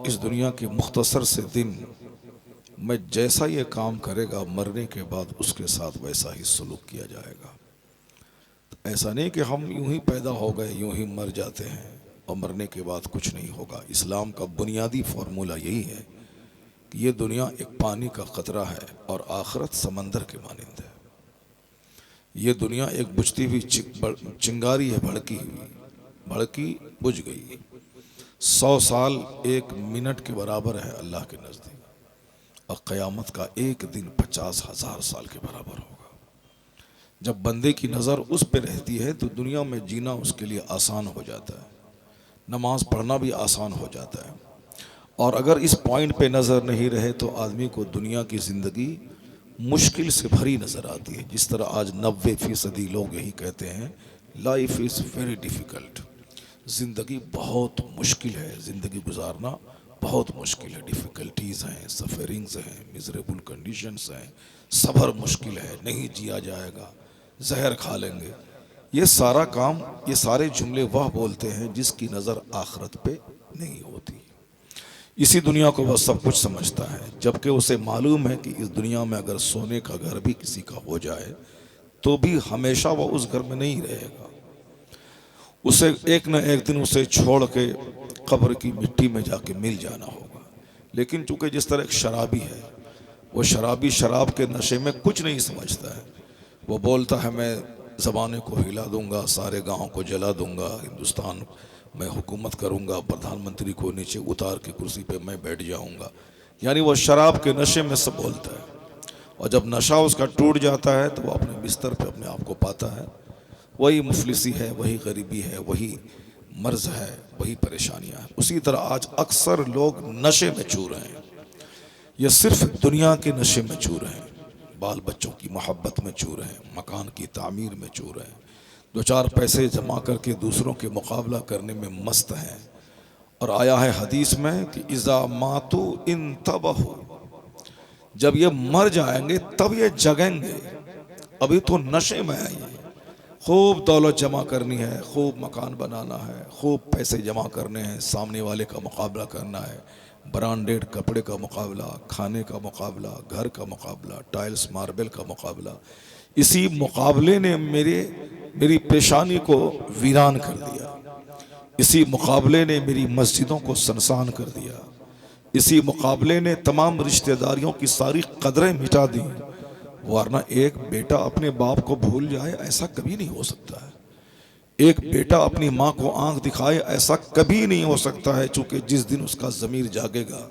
इस दुनिया के मुख्तसर से दिन में जैसा ये काम करेगा, मरने के बाद उसके साथ वैसा ही सलूक किया जाएगा। तो ऐसा नहीं कि हम यूं ही पैदा हो गए यूं ही मर जाते हैं और मरने के बाद कुछ नहीं होगा। इस्लाम का बुनियादी फार्मूला यही है कि ये दुनिया एक पानी का कतरा है और आखिरत समंदर के मानिंद है। ये दुनिया एक बुझती हुई चिंगारी है, भड़की हुई, भड़की बुझ गई। 100 साल 1 मिनट के बराबर है अल्लाह के नज़दीक, और क़यामत का एक दिन 50,000 साल के बराबर होगा। जब बंदे की नज़र उस पर रहती है तो दुनिया में जीना उसके लिए आसान हो जाता है, नमाज पढ़ना भी आसान हो जाता है। और अगर इस पॉइंट पे नज़र नहीं रहे तो आदमी को दुनिया की ज़िंदगी मुश्किल से भरी नज़र आती है। जिस तरह आज 90% लोग यही कहते हैं, लाइफ इज़ वेरी डिफ़िकल्ट, ज़िंदगी बहुत मुश्किल है, ज़िंदगी गुजारना बहुत मुश्किल है। डिफ़िकल्टीज़ हैं, सफरिंग्स हैं, मिजरेबल कंडीशंस हैं, सब्र मुश्किल है, नहीं जिया जाएगा, जहर खा लेंगे। ये सारा काम, ये सारे जुमले वह बोलते हैं जिसकी नज़र आखिरत पे नहीं होती। इसी दुनिया को वह सब कुछ समझता है, जबकि उसे मालूम है कि इस दुनिया में अगर सोने का घर भी किसी का हो जाए तो भी हमेशा वह उस घर में नहीं रहेगा। उसे एक न एक दिन उसे छोड़ के कब्र की मिट्टी में जाके मिल जाना होगा। लेकिन चूंकि जिस तरह एक शराबी है, वो शराबी शराब के नशे में कुछ नहीं समझता है। वो बोलता है मैं ज़माने को हिला दूंगा, सारे गाँव को जला दूंगा, हिंदुस्तान मैं हुकूमत करूंगा, प्रधानमंत्री को नीचे उतार के कुर्सी पे मैं बैठ जाऊंगा। यानी वो शराब के नशे में सब बोलता है। और जब नशा उसका टूट जाता है तो वो अपने बिस्तर पे अपने आप को पाता है, वही मुफलिसी है, वही गरीबी है, वही मर्ज है, वही परेशानियां हैं। उसी तरह आज अक्सर लोग नशे में चूर हैं। ये सिर्फ दुनिया के नशे में चूर हैं, बाल बच्चों की मोहब्बत में चूर हैं, मकान की तामीर में चूर हैं, 2-4 पैसे जमा करके दूसरों के मुकाबला करने में मस्त हैं। और आया है हदीस में कि इज़ा मातू इन तबहू, जब ये मर जाएंगे तब ये जगेंगे, अभी तो नशे में है। ये खूब दौलत जमा करनी है, खूब मकान बनाना है, खूब पैसे जमा करने हैं, सामने वाले का मुकाबला करना है, ब्रांडेड कपड़े का मुकाबला, खाने का मुकाबला, घर का मुकाबला, टाइल्स मार्बल का मुकाबला। इसी मुकाबले ने मेरी पेशानी को वीरान कर दिया, इसी मुकाबले ने मेरी मस्जिदों को सनसान कर दिया, इसी मुकाबले ने तमाम रिश्तेदारियों की सारी कदरें मिटा दी। वरना एक बेटा अपने बाप को भूल जाए ऐसा कभी नहीं हो सकता है। एक बेटा अपनी माँ को आंख दिखाए ऐसा कभी नहीं हो सकता है। चूँकि जिस दिन उसका ज़मीर जागेगा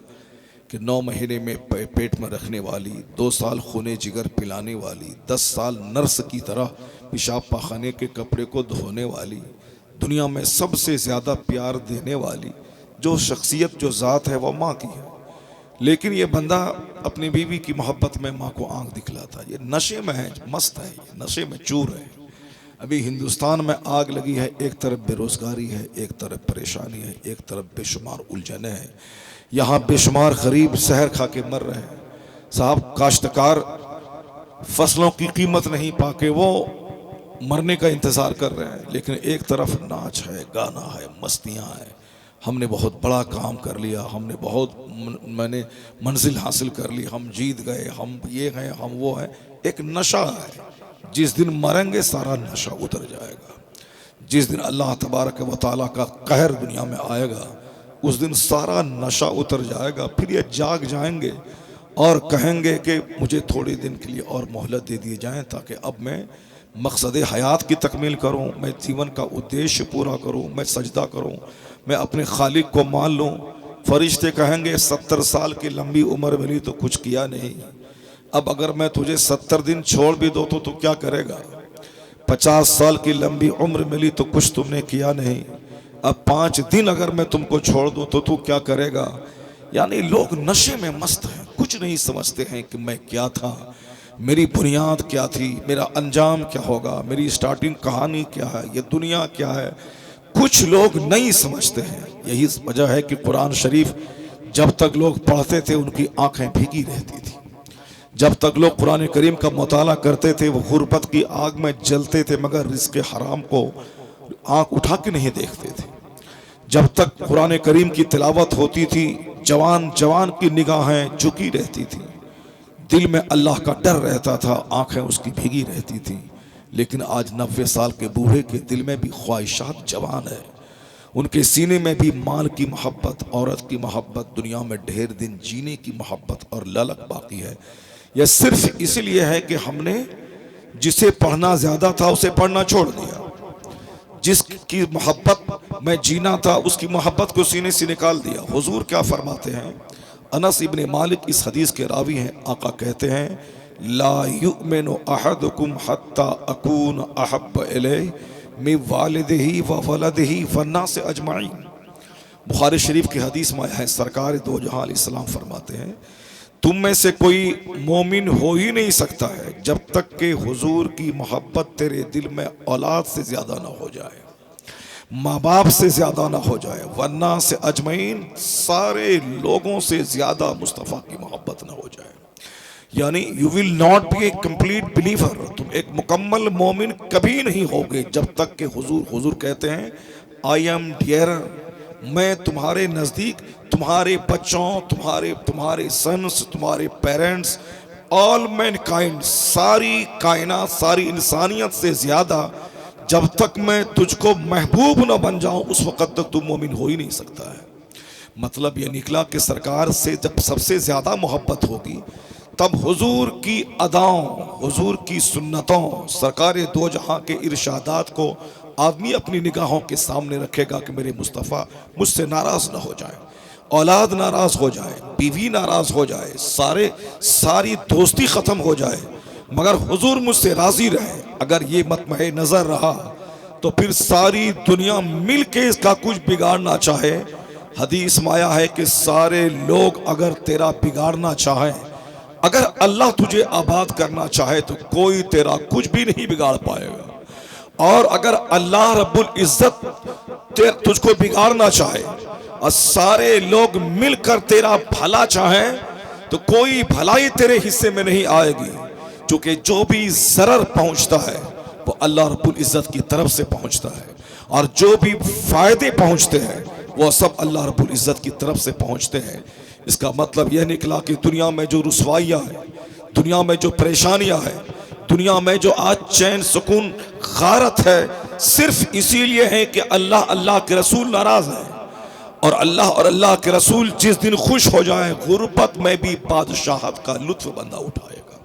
कि 9 महीने में पेट में रखने वाली, 2 साल खूने जिगर पिलाने वाली, 10 साल नर्स की तरह पेशाब पाखाने के कपड़े को धोने वाली, दुनिया में सबसे ज़्यादा प्यार देने वाली जो शख्सियत, जो ज़ात है वह माँ की है। लेकिन ये बंदा अपनी बीवी की मोहब्बत में माँ को आंख दिखलाता, ये नशे में है, मस्त है, ये नशे में चूर है। अभी हिंदुस्तान में आग लगी है, एक तरफ बेरोज़गारी है, एक तरफ परेशानी है, एक तरफ बेशुमार उलझने हैं। यहाँ बेशुमार गरीब जहर खा के मर रहे हैं। साहब, काश्तकार फसलों की कीमत नहीं पाके वो मरने का इंतज़ार कर रहे हैं। लेकिन एक तरफ नाच है, गाना है, मस्तियाँ हैं, हमने बहुत बड़ा काम कर लिया, हमने बहुत मैंने मंजिल हासिल कर ली, हम जीत गए, हम ये हैं, हम वो हैं। एक नशा है, जिस दिन मरेंगे सारा नशा उतर जाएगा। जिस दिन अल्लाह तबारक व तआला का कहर दुनिया में आएगा उस दिन सारा नशा उतर जाएगा। फिर ये जाग जाएंगे और कहेंगे कि मुझे थोड़े दिन के लिए और मोहलत दे दी जाए ताकि अब मैं मकसद हयात की तकमील करूं, मैं जीवन का उद्देश्य पूरा करूं, मैं सजदा करूं, मैं अपने खालिक को मान लूं। फरिश्ते कहेंगे 70 साल की लंबी उम्र मिली तो कुछ किया नहीं, अब अगर मैं तुझे 70 दिन छोड़ भी दो तो क्या करेगा? 50 साल की लंबी उम्र मिली तो कुछ तुमने किया नहीं, अब 5 दिन अगर मैं तुमको छोड़ दूं तो तू क्या करेगा? यानी लोग नशे में मस्त हैं, कुछ नहीं समझते हैं कि मैं क्या था, मेरी बुनियाद क्या थी, मेरा अंजाम क्या होगा, मेरी स्टार्टिंग कहानी क्या है, ये दुनिया क्या है। कुछ लोग नहीं समझते हैं। यही वजह है कि कुरान शरीफ जब तक लोग पढ़ते थे उनकी आंखें भीगी रहती थी, जब तक लोग कुरान करीम का मुताला करते थे वो गुर्बत की आग में जलते थे मगर रिज़्क़ हराम को आंख उठा के नहीं देखते थे। जब तक कुरान करीम की तिलावत होती थी जवान जवान की निगाहें झुकी रहती थी, दिल में अल्लाह का डर रहता था, आंखें उसकी भीगी रहती थी। लेकिन आज 90 साल के बूढ़े के दिल में भी ख्वाहिशात जवान है, उनके सीने में भी माल की मोहब्बत, औरत की मोहब्बत, दुनिया में ढेर दिन जीने की मोहब्बत और ललक बाकी है। यह सिर्फ इसलिए है कि हमने जिसे पढ़ना ज़्यादा था उसे पढ़ना छोड़ दिया, जिसकी मोहब्बत में जीना था उसकी मोहब्बत को सीने से निकाल दिया। हुजूर क्या फरमाते हैं, अनस इब्ने मालिक इस हदीस के रावी हैं, आका कहते हैं ला युमिनु अहदुकुम हत्ता अकून अहब्ब इलैहि मिन वालिदिही व वलदिही वन्नास अजमाइन। बुखारी शरीफ की हदीस में है, सरकार दो जहां अलैहिस्सलाम फरमाते हैं तुम में से कोई मोमिन हो ही नहीं सकता है जब तक कि हुजूर की मोहब्बत तेरे दिल में औलाद से ज्यादा ना हो जाए, माँ बाप से ज्यादा ना हो जाए, वरना से अजमईन सारे लोगों से ज्यादा मुस्तफ़ा की मोहब्बत ना हो जाए। यानी you will not be A complete believer, तुम एक मुकम्मल मोमिन कभी नहीं होगे जब तक कि हुजूर कहते हैं आई एम डियरर, मैं तुम्हारे नज़दीक तुम्हारे बच्चों, तुम्हारे सन्स, तुम्हारे पेरेंट्स, ऑल मैनकाइंड, सारी कायनात, सारी इंसानियत से ज़्यादा जब तक मैं तुझको महबूब न बन जाऊं उस वक़्त तक तू मोमिन हो ही नहीं सकता है। मतलब ये निकला कि सरकार से जब सबसे ज़्यादा मोहब्बत होगी तब हुजूर की अदाओं, हुजूर की सुन्नतों, सरकार दो जहां के इरशादात को आदमी अपनी निगाहों के सामने रखेगा कि मेरे मुस्तफ़ा मुझसे नाराज़ ना हो जाए, औलाद नाराज़ हो जाए, बीवी नाराज़ हो जाए, सारी दोस्ती ख़त्म हो जाए, मगर हुजूर मुझसे राज़ी रहे। अगर ये मतमहे नज़र रहा तो फिर सारी दुनिया मिल के इसका कुछ बिगाड़ना चाहे, हदीस में आया है कि सारे लोग अगर तेरा बिगाड़ना चाहें, अगर अल्लाह तुझे आबाद करना चाहे तो कोई तेरा कुछ भी नहीं बिगाड़ पाएगा, और अगर अल्लाह रब्बुल इज्जत तुझको बिगाड़ना चाहे और सारे लोग मिलकर तेरा भला चाहें तो कोई भलाई तेरे हिस्से में नहीं आएगी, क्योंकि जो भी ज़रर पहुंचता है वो अल्लाह रब्बुल इज्जत की तरफ से पहुंचता है, और जो भी फायदे पहुंचते हैं वो सब अल्लाह रब्बुल इज्जत की तरफ से पहुंचते हैं। इसका मतलब यह निकला कि दुनिया में जो रुसवाइयाँ है, दुनिया में जो परेशानियाँ है, दुनिया में जो आज चैन सुकून गारत है, सिर्फ इसीलिए है कि अल्लाह के रसूल नाराज है, और अल्लाह के रसूल जिस दिन खुश हो जाए गुर्बत में भी बादशाहत का लुत्फ बंदा उठाएगा,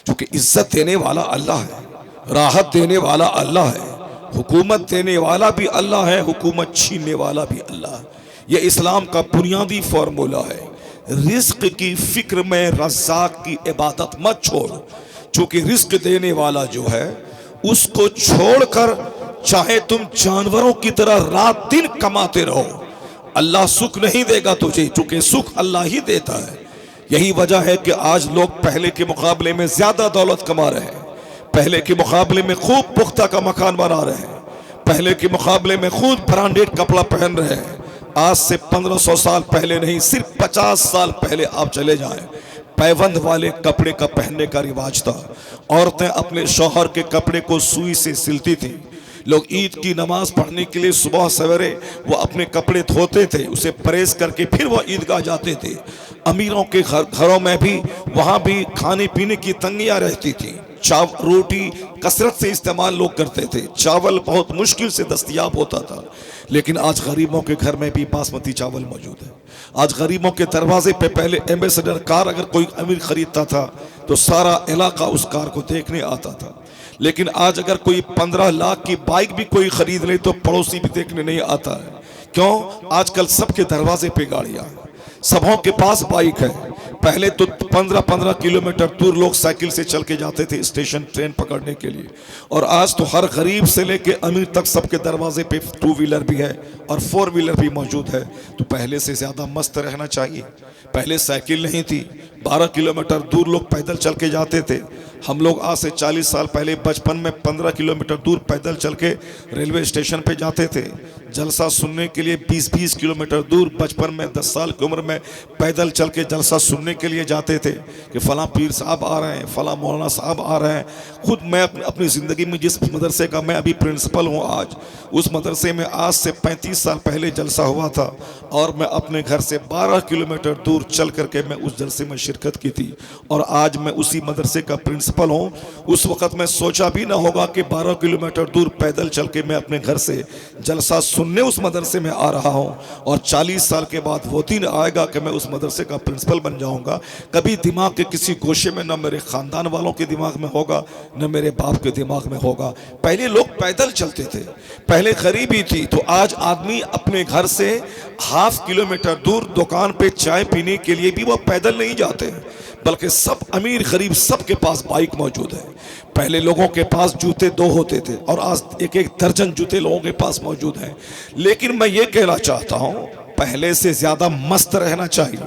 क्योंकि इज्जत देने वाला अल्लाह है, राहत देने वाला अल्लाह है, हुकूमत देने वाला भी अल्लाह है, हुकूमत छीनने वाला भी अल्लाह है। यह इस्लाम का बुनियादी फार्मूला है। रिस्क की फिक्र में रज़्ज़ाक़ की इबादत मत छोड़, क्योंकि रिस्क देने वाला जो है उसको छोड़कर चाहे तुम जानवरों की तरह रात दिन कमाते रहो, अल्लाह सुख नहीं देगा तुझे, क्योंकि सुख अल्लाह ही देता है। यही वजह है कि आज लोग पहले के मुकाबले में ज्यादा दौलत कमा रहे हैं, पहले के मुकाबले में खूब पुख्ता का मकान बना रहे हैं, पहले के मुकाबले में खूब ब्रांडेड कपड़ा पहन रहे हैं। आज से 1500 साल पहले नहीं, सिर्फ 50 साल पहले आप चले जाएं, पैबंद वाले कपड़े का पहनने का रिवाज था। औरतें अपने शौहर के कपड़े को सुई से सिलती थी। लोग ईद की नमाज पढ़ने के लिए सुबह सवेरे वो अपने कपड़े धोते थे, उसे प्रेस करके फिर वो ईदगाह जाते थे। अमीरों के घरों में भी वहाँ भी खाने पीने की तंगियाँ रहती थी। रोटी कसरत से इस्तेमाल लोग करते थे, चावल बहुत मुश्किल से दस्तयाब होता था। लेकिन आज गरीबों के घर में भी बासमती चावल मौजूद है। आज गरीबों के दरवाजे पे पहले एम्बेसडर कार अगर कोई अमीर खरीदता था तो सारा इलाका उस कार को देखने आता था। लेकिन आज अगर कोई 15 लाख की बाइक भी कोई खरीद ले तो पड़ोसी भी देखने नहीं आता है। क्यों? आजकल सबके दरवाजे पे गाड़ियां हैं, सबों के पास बाइक है। पहले तो 15-15 किलोमीटर दूर लोग साइकिल से चल के जाते थे स्टेशन ट्रेन पकड़ने के लिए, और आज तो हर गरीब से लेके अमीर तक सबके दरवाजे पे 2 व्हीलर भी है और 4 व्हीलर भी मौजूद है। तो पहले से ज़्यादा मस्त रहना चाहिए। पहले साइकिल नहीं थी, 12 किलोमीटर दूर लोग पैदल चल के जाते थे, हम लोग आज से 40 साल पहले बचपन में 15 किलोमीटर दूर पैदल चल के रेलवे स्टेशन पे जाते थे जलसा सुनने के लिए। 20-20 किलोमीटर दूर बचपन में 10 साल की उम्र में पैदल चल के जलसा सुनने के लिए जाते थे कि फ़लाँ पीर साहब आ रहे हैं, फ़लाँ मौलाना साहब आ रहे हैं। खुद मैं अपनी ज़िंदगी में जिस मदरसे का मैं अभी प्रिंसिपल हूँ आज, उस मदरसे में आज से 35 साल पहले जलसा हुआ था और मैं अपने घर से 12 किलोमीटर दूर चल करके मैं उस जलसे में शिरकत की थी और आज मैं उसी मदरसे का प्रिंसिपल हूँ। उस वक़्त मैं सोचा भी ना होगा कि 12 किलोमीटर दूर पैदल चल के मैं अपने घर से जलसा सुनने उस मदरसे में आ रहा हूँ और 40 साल के बाद वो दिन आएगा कि मैं उस मदरसे का प्रिंसिपल बन जाऊँगा। कभी दिमाग के किसी गोशे में न मेरे ख़ानदान वालों के दिमाग में होगा न मेरे बाप के दिमाग में होगा। पहले लोग पैदल चलते थे, पहले गरीबी थी, तो आज आदमी अपने घर से ½ किलोमीटर दूर दुकान पे चाय पीने के लिए भी वो पैदल नहीं जाते, बल्कि सब अमीर गरीब सबके पास बाइक मौजूद है। पहले लोगों के पास जूते 2 होते थे और आज एक दर्जन जूते लोगों के पास मौजूद हैं। लेकिन मैं ये कहना चाहता हूँ, पहले से ज़्यादा मस्त रहना चाहिए,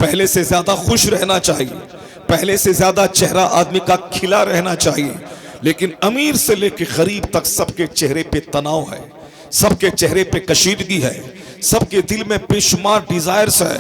पहले से ज़्यादा खुश रहना चाहिए, पहले से ज़्यादा चेहरा आदमी का खिला रहना चाहिए। लेकिन अमीर से लेकर गरीब तक सबके चेहरे पे तनाव है, सबके चेहरे पे कशीदगी है, सबके दिल में बेशुमार डिज़ायर्स है।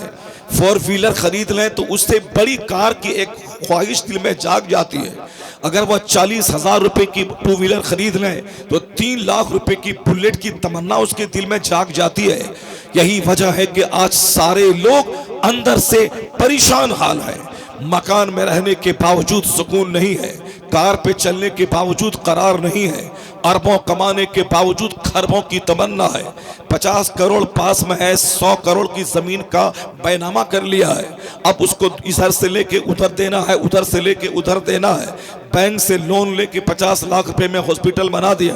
4 व्हीलर खरीद लें तो उससे बड़ी कार की एक ख्वाहिश दिल में जाग जाती है। अगर वह 40,000 रुपए की 2 व्हीलर खरीद लें तो 3 लाख रुपए की बुलेट की तमन्ना उसके दिल में जाग जाती है। यही वजह है कि आज सारे लोग अंदर से परेशान हाल है। मकान में रहने के बावजूद सुकून नहीं है, कार पे चलने के बावजूद करार नहीं है, अरबों कमाने के बावजूद खरबों की तमन्ना है। 50 करोड़ पास में है, 100 करोड़ की जमीन का बैनामा कर लिया है। अब उसको इधर से लेके उधर देना है, उधर से लेके उधर देना है। बैंक से लोन लेके 50 लाख रुपए में हॉस्पिटल बना दिया।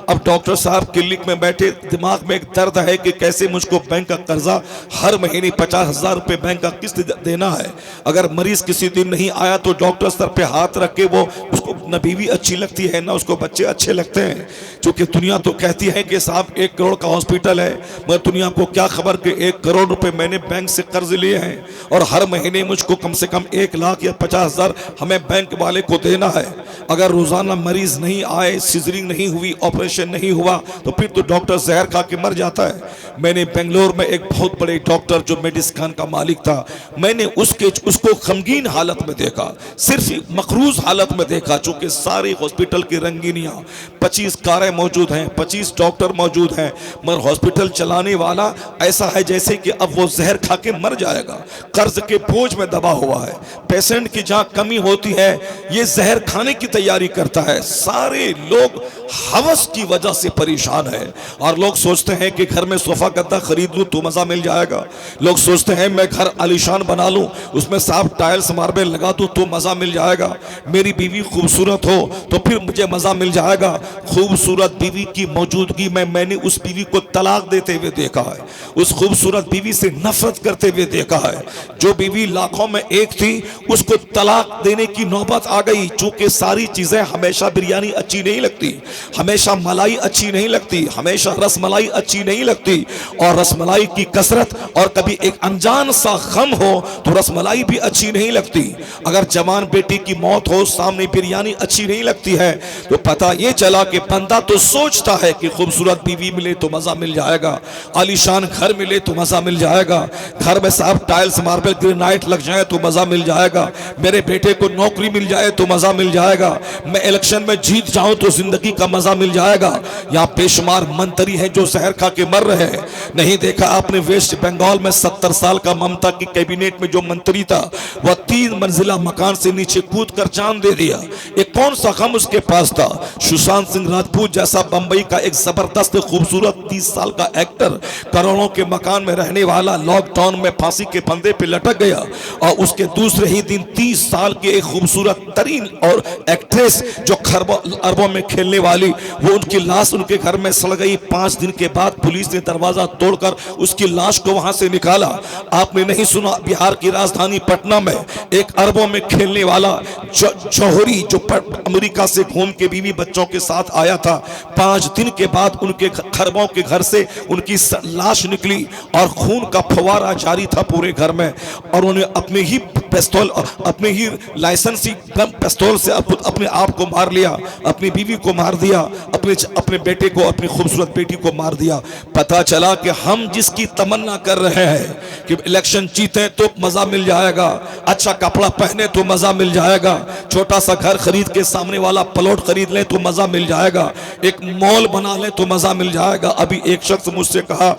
अब डॉक्टर साहब क्लिनिक में बैठे, दिमाग में एक दर्द है कि कैसे मुझको बैंक का कर्जा हर महीने 50,000 रुपए बैंक का किस्त देना है। अगर मरीज किसी दिन नहीं आया तो डॉक्टर सर पे हाथ रख के वो उसको न बीवी अच्छी लगती है ना उसको बच्चे अच्छे लगते हैं। क्योंकि दुनिया तो कहती है कि साहब 1 करोड़ का हॉस्पिटल है, मगर दुनिया को क्या खबर कि 1 करोड़ रुपए मैंने बैंक से कर्ज लिए हैं और हर महीने मुझको कम से कम 1 लाख या 50,000 हमें बैंक वाले को देना है। अगर रोजाना मरीज नहीं आए, सिजरिंग नहीं हुई, ऑपरेशन नहीं हुआ तो फिर तो डॉक्टर जहर खा के मर जाता है। मैंने बेंगलोर में एक बहुत बड़े डॉक्टर जो मेडिस्कान का मालिक था, मैंने उसको गमगीन हालत में देखा, सिर्फ मकरूज हालत में देखा। चूंकि सारी हॉस्पिटल की रंगीनियां, 25 कारें मौजूद हैं, 25 डॉक्टर मौजूद हैं, मगर हॉस्पिटल चलाने वाला ऐसा है जैसे कि अब वो जहर खा के मर जाएगा, कर्ज के बोझ में दबा हुआ है। पेशेंट की जहां कमी होती है ये जहर खाने की तैयारी करता है। सारे लोग हवस की वजह से परेशान है और लोग सोचते हैं कि घर में सोफा गद्दा खरीद लूं तो मजा मिल जाएगा। लोग सोचते हैं मैं घर आलीशान बना लूं, उसमें साफ टाइल्स मार्बल लगा दूं तो मजा मिल जाएगा। मेरी बीवी खूबसूरत हो तो फिर मुझे मजा मिल जाएगा। खूबसूरत बीवी की मौजूदगी में मैंने उस बीवी को तलाक देते हुए देखा है, उस खूबसूरत बीवी से नफरत करते हुए देखा है। जो बीवी लाखों में एक थी उसको तलाक देने की नौबत आ गई। चूंकि सारी चीजें हमेशा बिरयानी अच्छी नहीं लगती, हमेशा मलाई अच्छी नहीं लगती, हमेशा रसमलाई अच्छी नहीं लगती, और रसमलाई की कसरत और कभी एक अनजान सा गम हो तो रसमलाई भी अच्छी नहीं लगती। अगर जवान बेटी की मौत हो सामने बिरयानी अच्छी नहीं लगती है तो पता ये चला कि बंदा तो सोचता है कि खूबसूरत बीवी मिले तो मजा मिल जाएगा, आलीशान घर मिले तो मजा मिल जाएगा, घर में साफ टाइल्स मार्बल ग्रेनाइट लग जाए तो मजा मिल जाएगा, मेरे बेटे को नौकरी मिल जाए तो मजा मिल जाएगा, मैं इलेक्शन में जीत जाऊं तो जिंदगी का मजा मिल जाएगा। यहाँ बेशुमार मंत्री हैं जो जहर खा के मर रहे हैं। नहीं देखा आपने वेस्ट बंगाल में 70 साल का ममता की कैबिनेट में जो मंत्री था वह 3 मंजिला मकान से नीचे कूद कर जान दे दिया। ये कौन सा गम उसके पास था? सुशांत सिंह राजपूत जैसा बंबई का एक जबरदस्त खूबसूरत 30 साल का एक्टर करोड़ों के मकान में रहने वाला लॉकडाउन में फांसी के फंदे पे लटक गया और उसके दूसरे ही दिन 30 साल की एक खूबसूरत तरीन और एक्ट्रेस जो अरबों में खेलने वाली वो उनकी लाश उनके घर में सड़ गई। 5 दिन के बाद पुलिस ने दरवाजा दरवाजा तोड़कर उसकी लाश को वहां से निकाला। आपने नहीं सुना, बिहार की राजधानी पटना में एक अरबों में खेलने वाला जौहरी जो अमेरिका से घूम के बीवी बच्चों के साथ आया था, 5 दिन के बाद उनके खरबों के घर से उनकी लाश निकली और खून का फवारा जारी था पूरे घर में। और उन्होंने अपने ही पिस्तौल, अपने ही लाइसेंसी गन पिस्तौल से अपने आप को मार लिया, अपनी बीवी को मार दिया, अपने बेटे को, अपनी खूबसूरत बेटी को मार दिया। पता चला कि हम जिसकी तमन्ना कर रहे हैं कि इलेक्शन जीते तो मजा मिल जाएगा, अच्छा कपड़ा पहने तो मजा मिल जाएगा, छोटा सा घर खरीद के सामने वाला प्लॉट खरीद ले तो मजा मिल जाएगा, एक मॉल बना ले तो मजा मिल जाएगा। अभी एक शख्स मुझसे कहा,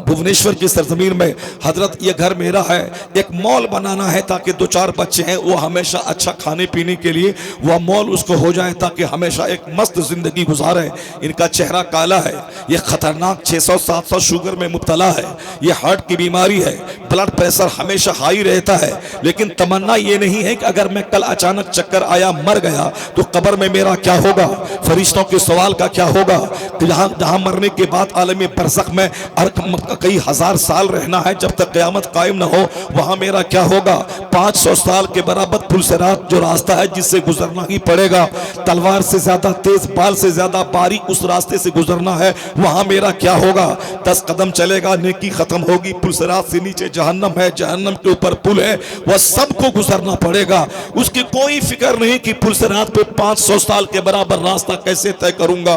भुवनेश्वर की सरजमीन में, हजरत ये घर मेरा है, एक मॉल बनाना है ताकि 2-4 बच्चे हैं वो हमेशा अच्छा खाने पीने के लिए वह मॉल उसको हो जाए ताकि हमेशा एक मस्त जिंदगी गुजारे। इनका चेहरा काला है, ये खतरनाक 600-700 शुगर में मुब्तला है, ये हार्ट की बीमारी है, ब्लड प्रेशर हमेशा हाई रहता है। लेकिन तमन्ना ये नहीं है कि अगर मैं कल अचानक चक्कर आया मर गया तो कब्र में मेरा क्या होगा, फरिश्तों के सवाल का क्या होगा, जहां मरने के बाद आलम बरज़ख में कई हजार साल रहना है, जब तक क़यामत कायम न हो वहां मेरा क्या होगा। 500 साल के बराबर पुलसिरात जो रास्ता है जिससे गुजरना ही पड़ेगा, तलवार से ज्यादा तेज, बाल से ज्यादा बारीक उस रास्ते से गुजरना है, वहां मेरा क्या होगा। 10 कदम चलेगा नेकी खत्म होगी, पुलसिरात से नीचे जहन्नम है, जहन्नम के ऊपर पुल है, वह सबको गुजरना पड़ेगा। उसकी कोई फिक्र नहीं कि पुलसिरात पे 500 साल के बराबर रास्ता कैसे तय करूंगा।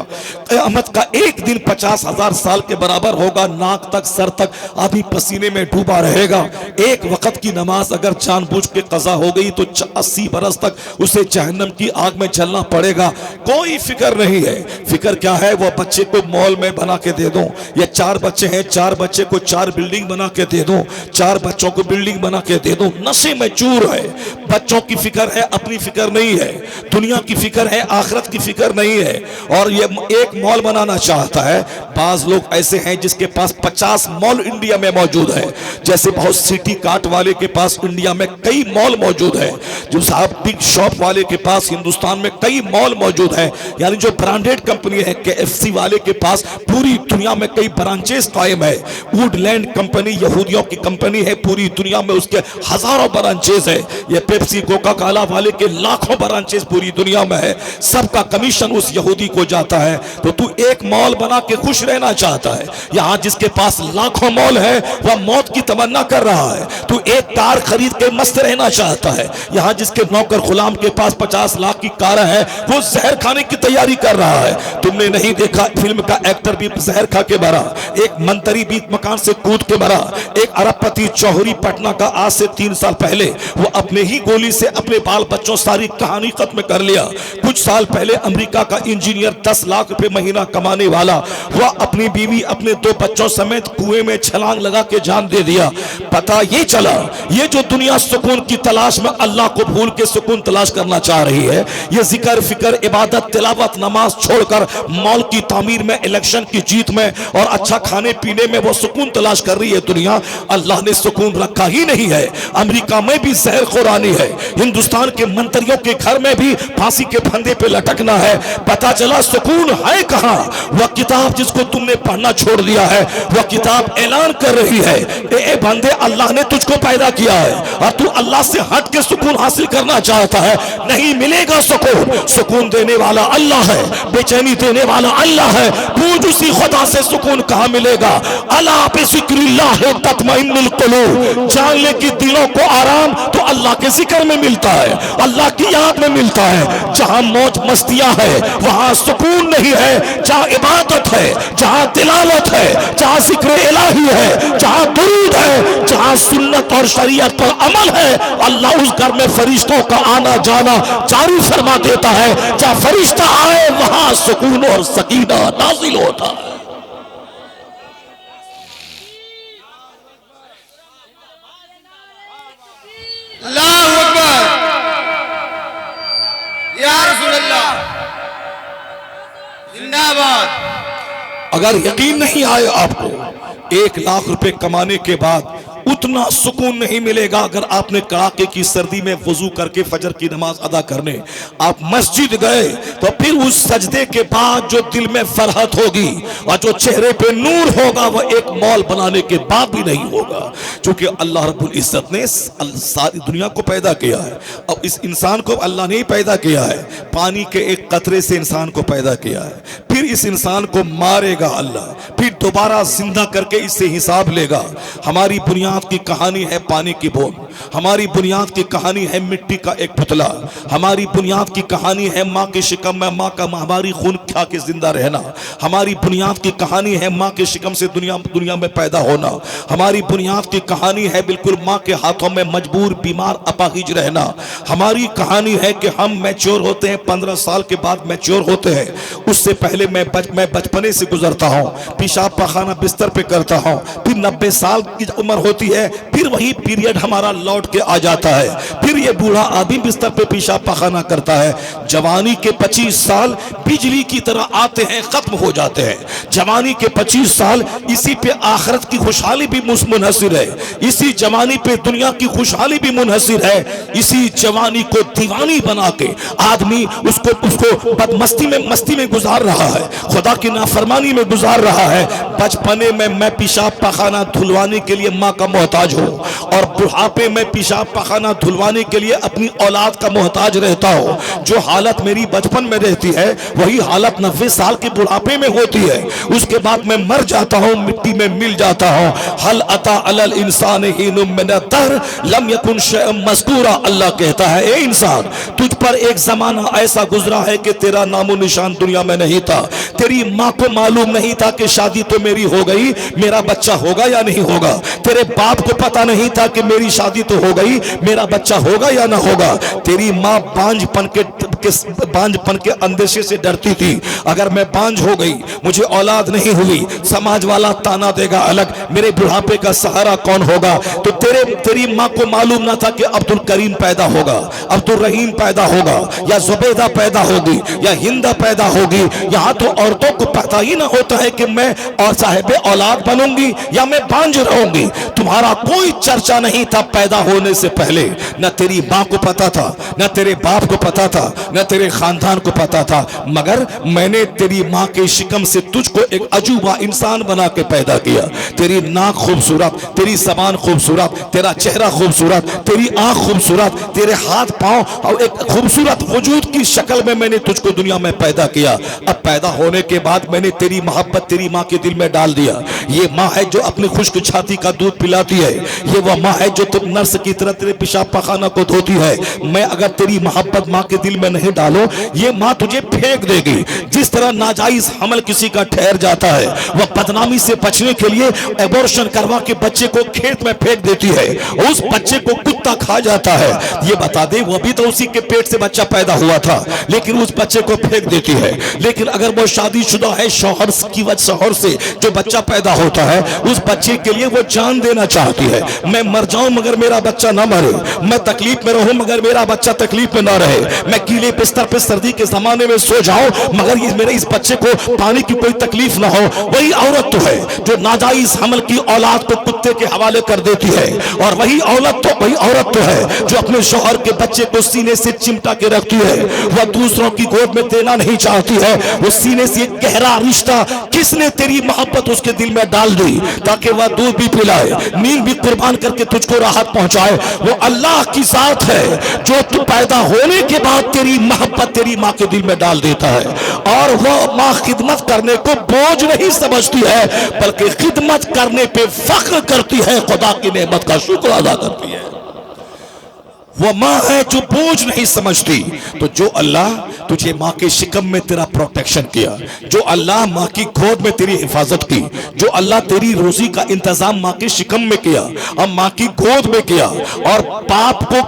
क़यामत का एक दिन 50,000 साल के बराबर होगा, नाक तक सर तक आदमी पसीने में डूबा रहेगा। एक वक्त की नमाज अगर जानबूझ के कज़ा हो गई तो 80 बरस तक उसे जहन्नम की आग में जलना पड़ेगा। कोई फिक्र नहीं है। फिक्र क्या है, वो बच्चे को मॉल में बना के दे दूं, या 4 बच्चे हैं, 4 बच्चे को 4 बिल्डिंग बना के दे दूं, 4 बच्चों को बिल्डिंग बना के दे दूं। नशे में चूर है, बच्चों की फिक्र है, अपनी फिक्र नहीं है, दुनिया की फिक्र है, आखिरत की फिक्र नहीं है। और ये एक मॉल बनाना चाहता है। बाज लोग ऐसे हैं जिसके पास 50 मॉल इंडिया में मौजूद है, जैसे बहुत सिटी कार्ट वाले के पास इंडिया में कई मॉल मौजूद है, जो साहब बिग शॉप वाले के पास हिंदुस्तान में कई मॉल मौजूद है, यानी जो ब्रांडेड कंपनी है, KFC वाले के पास पूरी दुनिया में कई ब्रांचेस कायम है, वुडलैंड कंपनी यहूदियों की कंपनी है, पूरी दुनिया में उसके हजारों ब्रांचेस है, ये पेप्सी कोका कोला वाले के लाखों ब्रांचेस पूरी दुनिया में है, सबका कमीशन उस यहूदी को जाता है। तो तू एक मॉल बना के खुश रहना चाहता है, यहाँ जिसके पास लाखों मॉल है वह मौत की तमन्ना कर रहा है। तू एक कार खरीद के मस्त रहना चाहता है, यहाँ जिसके नौकर गुलाम के पास 50 लाख की कार है वो जहर खाने की तैयारी कर रहा है। तुमने नहीं देखा फिल्म का एक्टर भी जहर खा के मरा, एक मंत्री भी मकान से कूद के मरा, एक अरबपति जौहरी पटना का आज से 3 साल पहले वो अपने ही गोली से अपने बाल बच्चों सारी कहानी खत्म कर लिया। कुछ साल पहले अमेरिका का इंजीनियर 10 लाख रुपए महीना कमाने वाला वह अपनी बीवी अपने 2 बच्चों समेत कुएं में छलांग लगा के जान दे दिया। पता ये चला ये जो दुनिया सुकून की तलाश में अल्लाह को भूल के सुकून तलाश करना चाह रही है, ये जिक्र फिक्र इबादत तिलावत नमाज छोड़कर मॉल की तामीर में, इलेक्शन की जीत में और अच्छा खाने पीने में वो सुकून तलाश कर रही है दुनिया। अल्लाह ने सुकून रखा ही नहीं है। अमेरिका में भी जहर खुरानी है, हिंदुस्तान के मंत्रियों के घर में भी फांसी के फंदे पे लटकना है। पता चला सुकून है कहां। वह किताब जिसको तुमने पढ़ना छोड़ दिया है वह किताब ऐलान कर रही है, ए बंदे अल्लाह ने तुझको पैदा किया है और तू अल्लाह से हट के सुकून हासिल करना चाहता है, नहीं मिलेगा सुकून। सुकून देने वाला अल्लाह है, बेचैनी देने वाला अल्लाह है। पूछ उसी खुदा से सुकून कहां मिलेगा। अला बिज़िक्रिल्लाह तत्मइन्नुल कुलूब, जान ले कि दिलों को आराम तो अल्लाह के जिक्र में मिलता है, अल्लाह की याद में मिलता है। जहां मौज मस्तियां है वहां सुकून नहीं है। जहां इबादत है, जहां तिलावत है, जहां जिक्र इलाही है, जहां दुरूद है, जहां सुन्नत और शरीयत पर अमल है, अल्लाह उस घर में फरिश्तों का आना जाना जारी फरमा देता है। जहां फरिश्ता आए वहां सुकून और सकीना नाजिल होता है। अल्लाहू अकबर, या रसूल अल्लाह, जिंदाबाद। अगर यकीन नहीं आए आपको 1 लाख रुपए कमाने के बाद उतना सुकून नहीं मिलेगा अगर आपने कड़ाके की सर्दी में वजू करके फजर की नमाज अदा करने आप मस्जिद गए तो फिर उस सजदे के बाद जो दिल में फरहत होगी और जो चेहरे पे नूर होगा वह एक मॉल बनाने के बाद भी नहीं होगा। क्योंकि अल्लाह रब्बुल इज्जत ने सारी दुनिया को पैदा किया है और इस इंसान को अल्लाह ने ही पैदा किया है, पानी के एक कतरे से इंसान को पैदा किया है, फिर इस इंसान को मारेगा अल्लाह, फिर दोबारा जिंदा करके इससे हिसाब लेगा। हमारी बुनियाद की कहानी है पानी की बूंद, हमारी बुनियाद की कहानी है मिट्टी का एक पुतला, हमारी बुनियाद की कहानी है माँ के शिकम में माँ का हमारी खून खा के जिंदा रहना, हमारी बुनियाद की कहानी है माँ के शिकम से दुनिया में पैदा होना, हमारी बुनियाद की कहानी है बिल्कुल माँ के हाथों में मजबूर बीमार अपाहिज रहना, हमारी कहानी है कि हम मैच्योर होते हैं 15 साल के बाद मैच्योर होते हैं, उससे पहले मैं बचपने से गुजरता हूँ, पेशाब पखाना बिस्तर पे करता हूँ, फिर 90 साल की उम्र होती है, फिर वही पीरियड हमारा लौट के आ जाता है, फिर ये बूढ़ा आदमी बिस्तर पे पेशाब पखाना करता है। जवानी के 25 साल बिजली की तरह आते हैं, खत्म हो जाते हैं। जवानी के 25 साल इसी पे आखिरत की खुशहाली भी मुनहसिर है, इसी जवानी पे दुनिया की खुशहाली भी मुनहसिर है। इसी जवानी को दीवानी बना के आदमी उसको मस्ती में गुजार रहा है, खुदा की नाफरमानी में गुजार रहा है। बचपने में मैं पेशाब पखाना धुलवाने के लिए माँ का मोहताज हूँ और बुढ़ापे में पेशाब पखाना धुलवाने के लिए अपनी औलाद का मोहताज रहता हूँ। जो हालत मेरी बचपन में रहती है वही हालत 90 साल के बुढ़ापे में होती है। उसके बाद मैं मर जाता हूँ, मिट्टी में मिल जाता हूँ। हल अता अलल इंसान हिनुम मिन दहर लम यकुन शैअन मज़कूरा। अल्लाह कहता है ए इंसान, तुझ पर एक जमाना ऐसा गुजरा है कि तेरा नामो निशान दुनिया में नहीं था। तेरी माँ को मालूम नहीं था कि शादी तो मेरी हो गई, मेरा बच्चा होगा या नहीं होगा। तेरे बाप को पता नहीं था कि मेरी शादी तो हो गई, मेरा बच्चा होगा या ना होगा। तेरी माँ बांझपन के अंदेशे से डरती थी, अगर मैं बांझ हो गई, मुझे औलाद नहीं हुई, समाज वाला ताना देगा अलग, मेरे बुढ़ापे का सहारा कौन होगा। तो तेरी माँ को मालूम ना था कि अब्दुल करीम पैदा होगा, अब्दुल रहीम पैदा होगा, या जुबैदा पैदा होगी, या हिंदा पैदा होगी। यहाँ तो औरतों को पता ही ना होता है कि मैं और साहिबे औलाद बनूंगी या मैं बांझ रहूंगी। तुम्हारा कोई चर्चा नहीं था पैदा होने से पहले, न तेरी माँ को पता था, न तेरे बाप को पता था, न तेरे खानदान को पता था। मगर मैंने तेरी माँ के शिकम से तुझको एक अजूबा इंसान बना के पैदा किया। तेरी नाक खूबसूरत, तेरी जबान खूबसूरत, तेरा चेहरा खूबसूरत, तेरी आंख खूबसूरत, तेरे हाथ पांव और एक खूबसूरत वजूद की शक्ल में मैंने तुझको दुनिया में पैदा किया। अब पैदा होने के बाद मैंने तेरी मोहब्बत तेरी माँ के दिल में डाल दिया। ये माँ है जो अपनी खुश्क छाती का दूध पिलाती है, ये वह माँ है जो तुम नर्स की तरह तेरे पेशाब पखाना को धोती है। मैं अगर तेरी मोहब्बत माँ के दिल में नहीं डालो, ये माँ तुझे फेंक देगी। जिस तरह नाजायज हमल किसी का ठहर जाता है, वह बदनामी से बचने के लिए एबॉर्शन करवा के बच्चे को खेत में फेंक देती है, उस बच्चे को कुत्ता खा जाता है। ये बता दे, वो भी तो उसी के पेट से बच्चा पैदा हुआ था, लेकिन उस बच्चे को फेंक देती है। लेकिन अगर वो शादीशुदा है, शौहर से जो बच्चा पैदा होता है, उस बच्चे के लिए वो जान देना चाहती है। मैं मर जाऊं मगर मेरा बच्चा ना मरे, मैं तकलीफ में रहूं मगर मेरा बच्चा तकलीफ में ना रहे, मैं गीले बिस्तर पे सर्दी के जमाने में सो जाऊं मगर मेरे इस बच्चे को पानी की कोई तकलीफ ना हो। वही औरत तो है जो नाजायज हमल की औलाद को कुत्ते के हवाले कर देती है, और वही औरत तो है जो अपने शौहर के बच्चे को सीने से चिमटा के रखती है। वह दूसरों की गोद में देना नहीं चाहती है, वो सीने से एक गहरा रिश्ता किसने तेरी मोहब्बत उसके दिल में डाल दी ताकि वह दूध भी पिलाए, नींद भी कुर्बान करके तुझको राहत पहुंचाए। वो अल्लाह की जात है जो तू पैदा होने के बाद तेरी मोहब्बत तेरी माँ के दिल में डाल देता है, और वह माँ खिदमत करने को बोझ नहीं समझती है, बल्कि खिदमत करने पे फख्र करती है, खुदा की नेमत का शुक्र अदा करती है। वो माँ है जो बोझ नहीं समझती। तो जो अल्लाह तुझे माँ के शिकम में तेरा प्रोटेक्शन किया, जो अल्लाह माँ की गोद में तेरी हिफाजत की, जो अल्लाह तेरी रोजी का इंतजाम माँ के शिकम में किया और माँ की गोद में किया, और बाप को